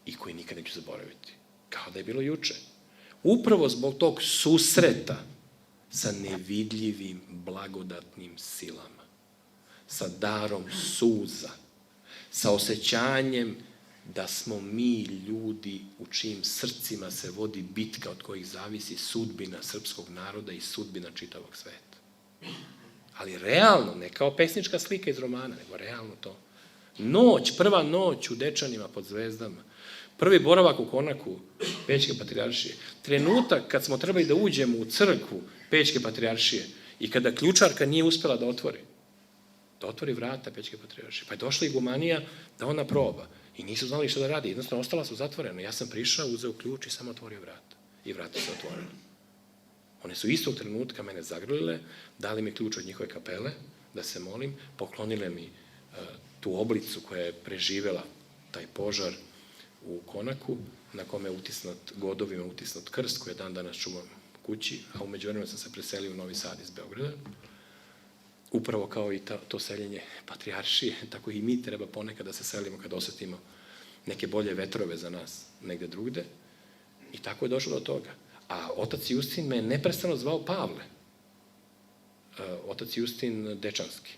i koje nikad neću zaboraviti. Kao da je bilo juče. Upravo zbog tog susreta sa nevidljivim blagodatnim silama, sa darom suza, sa osjećanjem da smo mi ljudi u čijim srcima se vodi bitka od kojih zavisi sudbina srpskog naroda i sudbina čitavog sveta. Ali realno, ne kao pesnička slika iz romana, nego realno to. Noć, prva noć u Dečanima pod zvezdama, prvi boravak u Konaku Pećke patrijaršije, trenutak kad smo trebali da uđemo u crkvu Pećke patrijaršije i kada ključarka nije uspela da otvori vrata Pećke patrijaršije. Pa je došla igumanija da ona proba i nisu znali što da radi, jednostavno ostala su zatvorena. Ja sam prišao, uzeo ključ i samo otvorio vrata. I vrata se otvorila. One su istog trenutka mene zagrlile, dali mi ključ od njihove kapele, da se molim, poklonile mi tu oblicu koja je preživela taj požar u Konaku, na kome je godovima utisnut krst, koji je dan danas čuvam kući, a umeđu vremenu sam se preselio u Novi Sad iz Beograda. Upravo kao i to seljenje patrijaršije, tako i mi treba ponekad da se selimo kad osetimo neke bolje vetrove za nas negde drugde. I tako je došlo do toga. A otac Justin me je neprestano zvao Pavle. Otac Justin Dečanski,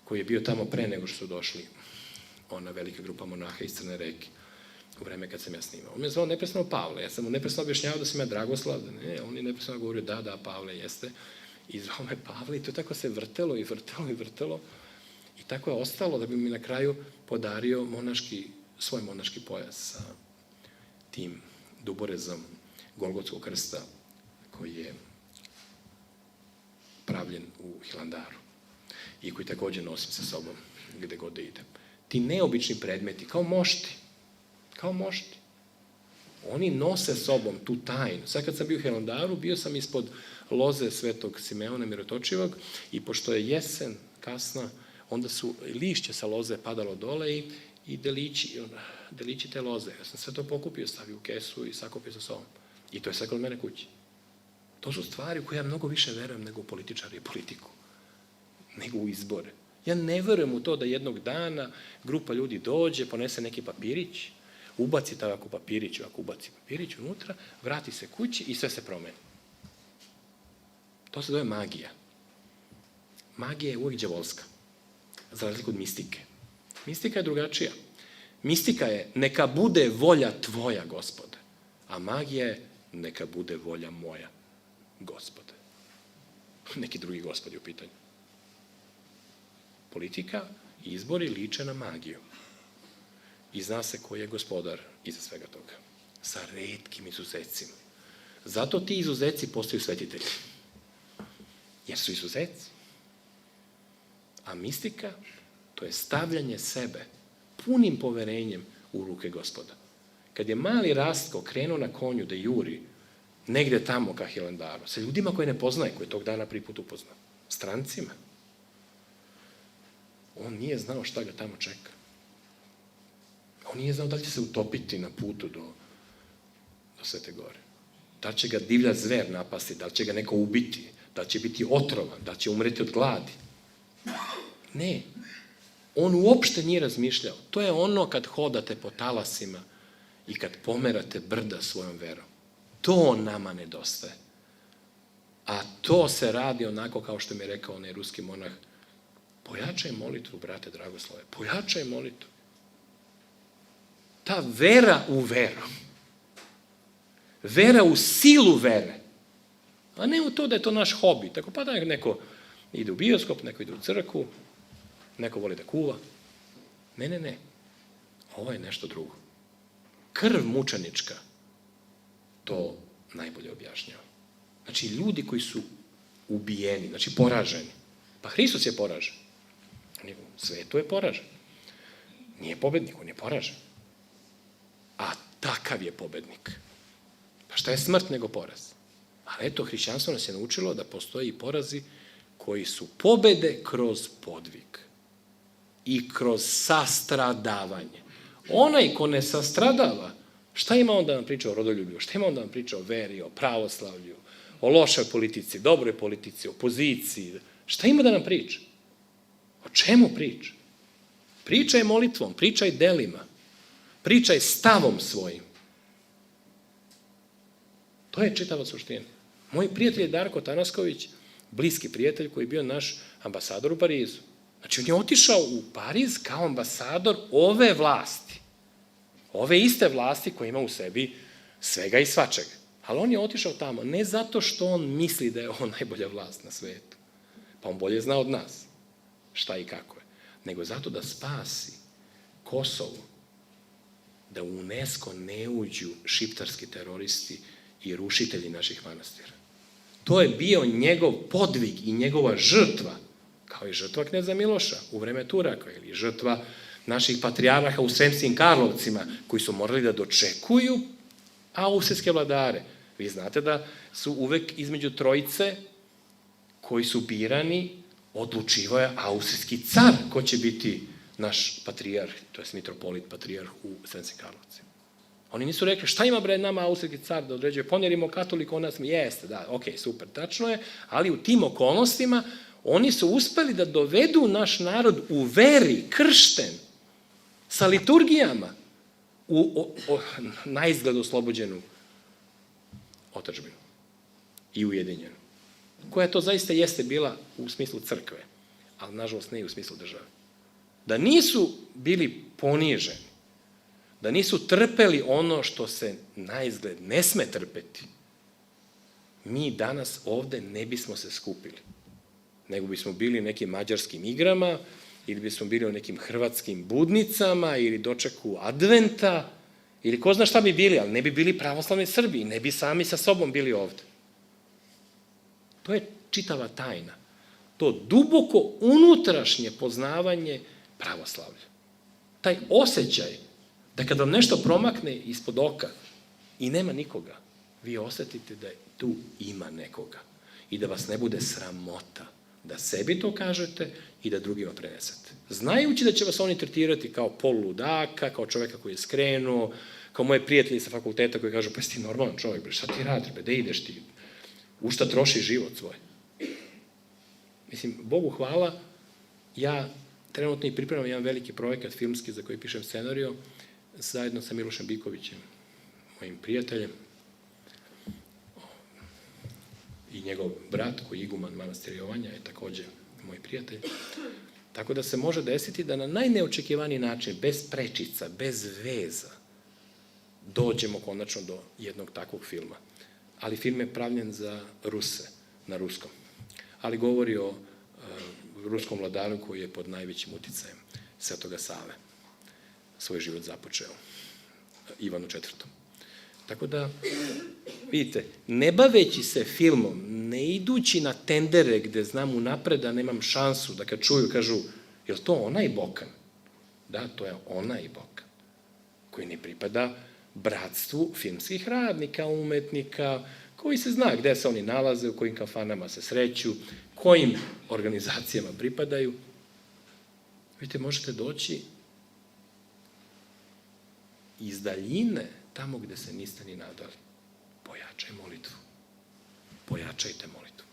koji je bio tamo pre nego što su došli ona velika grupa monaha iz Crne Reke, u vreme kad sam ja snimao. On me je zvao neprestano Pavle. Ja sam mu neprestano objašnjavao da sam ja Dragoslav. Ne, on je neprestano govorio da, Pavle jeste. I zvao me Pavle i to tako se vrtelo i vrtelo. I tako je ostalo da bi mi na kraju podario svoj monaški pojas sa tim duborezom Golgotskog krsta koji je pravljen u Hilandaru i koji takođe nosim sa sobom gde god da idem. Ti neobični predmeti, kao mošti, oni nose sobom tu tajnu. Sad kad sam bio u Hilandaru, bio sam ispod loze Svetog Simeona Mirotočivog i pošto je jesen kasna, onda su lišće sa loze padalo dole i delići te loze. Ja sam sve to pokupio, stavio u kesu i sakupio sa sobom. I to je sve kod mene kući. To su stvari u koje ja mnogo više verujem nego u političari i politiku. Nego u izbore. Ja ne verujem u to da jednog dana grupa ljudi dođe, ponese neki papirić, ubaci ovako papirić unutra, vrati se kući i sve se promeni. To se zove magija. Magija je uvijek đavolska, za razliku od mistike. Mistika je drugačija. Mistika je neka bude volja tvoja, Gospode, a magija je neka bude volja moja, Gospode. Neki drugi Gospod je u pitanju. Politika i izbori liče na magiju. I zna se ko je gospodar iza svega toga. Sa retkim izuzecima. Zato ti izuzeci postaju svetitelji. Jer su izuzeci. A mistika, to je stavljanje sebe punim poverenjem u ruke Gospoda. Kad je mali Rastko krenuo na konju da juri negde tamo ka Hilandaru, sa ljudima koje ne poznaje, koje tog dana prvi put upoznao, strancima, on nije znao šta ga tamo čeka. On nije znao da li će se utopiti na putu do Svete Gore. Da li će ga divlja zver napasti, da li će ga neko ubiti, da li će biti otrovan, da li će umreti od gladi. Ne. On uopšte nije razmišljao. To je ono kad hodate po talasima i kad pomerate brda svojom verom. To nama nedostaje. A to se radi onako kao što mi je rekao onaj ruski monah. Pojačaj molitvu, brate Dragoslave. Pojačaj molitvu. Ta vera u veru. Vera u silu vere. A ne u to da je to naš hobi. Tako pa da neko ide u bioskop, neko ide u crkvu, neko voli da kuva. Ne. Ovo je nešto drugo. Krv mučenička to najbolje objašnjava. Znači, ljudi koji su ubijeni, znači poraženi. Pa Hristos je poražen. U svetu je poražen. Nije pobednik, on je poražen. A takav je pobednik. Pa šta je smrt nego poraz? Ali eto, hrišćanstvo nas je naučilo da postoji i porazi koji su pobede kroz podvig i kroz sastradavanje. Onaj ko ne sastradava, šta ima onda nam priča o rodoljublju, šta ima onda nam priča o veri, o pravoslavlju, o lošoj politici, dobroj politici, opoziciji, šta ima da nam priča? O čemu priča? Pričaj molitvom, pričaj delima, pričaj stavom svojim. To je čitava suština. Moj prijatelj je Darko Tanasković, bliski prijatelj koji je bio naš ambasador u Parizu. Znači, on je otišao u Pariz kao ambasador ove vlasti. Ove iste vlasti koja ima u sebi svega i svačega. Ali on je otišao tamo ne zato što on misli da je on najbolja vlast na svetu. Pa on bolje zna od nas šta i kako je. Nego zato da spasi Kosovo, da u UNESCO ne uđu šiptarski teroristi i rušitelji naših manastira. To je bio njegov podvig i njegova žrtva, kao i žrtva kneza Miloša u vreme Turaka, ili žrtva naših patrijaraha u Sremskim Karlovcima, koji su morali da dočekuju austrijske vladare. Vi znate da su uvek između trojice koji su birani odlučivao je austrijski car ko će biti naš patrijarh, to je mitropolit patrijarh u Sremskim Karlovcima. Oni nisu rekli šta ima bre nama austrijski car da određuje, ponjerimo katolik, on nas jeste, da, ok, super, tačno je, ali u tim okolnostima oni su uspeli da dovedu naš narod u veri, kršten, sa liturgijama, u na izgled oslobođenu otadžbinu i ujedinjenu. Koja to zaista jeste bila u smislu crkve, ali nažalost ne i u smislu države. Da nisu bili poniženi, da nisu trpeli ono što se na izgled ne sme trpeti, mi danas ovde ne bismo se skupili, nego bismo bili u nekim mađarskim igrama, ili bismo bili u nekim hrvatskim budnicama, ili dočeku adventa, ili ko zna šta bi bili, ali ne bi bili pravoslavni Srbi i ne bi sami sa sobom bili ovde. To je čitava tajna. To duboko unutrašnje poznavanje pravoslavlja. Taj osjećaj da kad vam nešto promakne ispod oka i nema nikoga, vi osetite da tu ima nekoga i da vas ne bude sramota da sebi to kažete i da drugima prenesete. Znajući da će vas oni tretirati kao poluludaka, kao čoveka koji je skrenuo, kao moje prijatelji sa fakulteta koji kažu, pa si ti normalan čovek, šta ti radiš, gde ideš ti, u šta troši život svoj. Mislim, Bogu hvala, ja trenutno i pripremam jedan veliki projekat filmski za koji pišem scenario, zajedno sa Milošem Bikovićem, mojim prijateljem, i njegov brat, koji je iguman manastira Jovanja, je takođe moj prijatelj. Tako da se može desiti da na najneočekivaniji način, bez prečica, bez veza, dođemo konačno do jednog takvog filma. Ali film je pravljen za Ruse, na ruskom. Ali govori o ruskom vladaru koji je pod najvećim uticajem Svetoga Save svoj život započeo, Ivanu IV. Tako da, vidite, ne baveći se filmom, ne idući na tendere gde znam unapred da nemam šansu, da kad čuju kažu, je li to onaj Bokan? Da, to je onaj Bokan, koji ne pripada bratstvu filmskih radnika, umetnika, koji se zna gde se oni nalaze, u kojim kafanama se sreću, kojim organizacijama pripadaju. Vidite, možete doći iz daljine, tamo gde se niste ni nadali. Pojačaj molitvu. Pojačajte molitvu.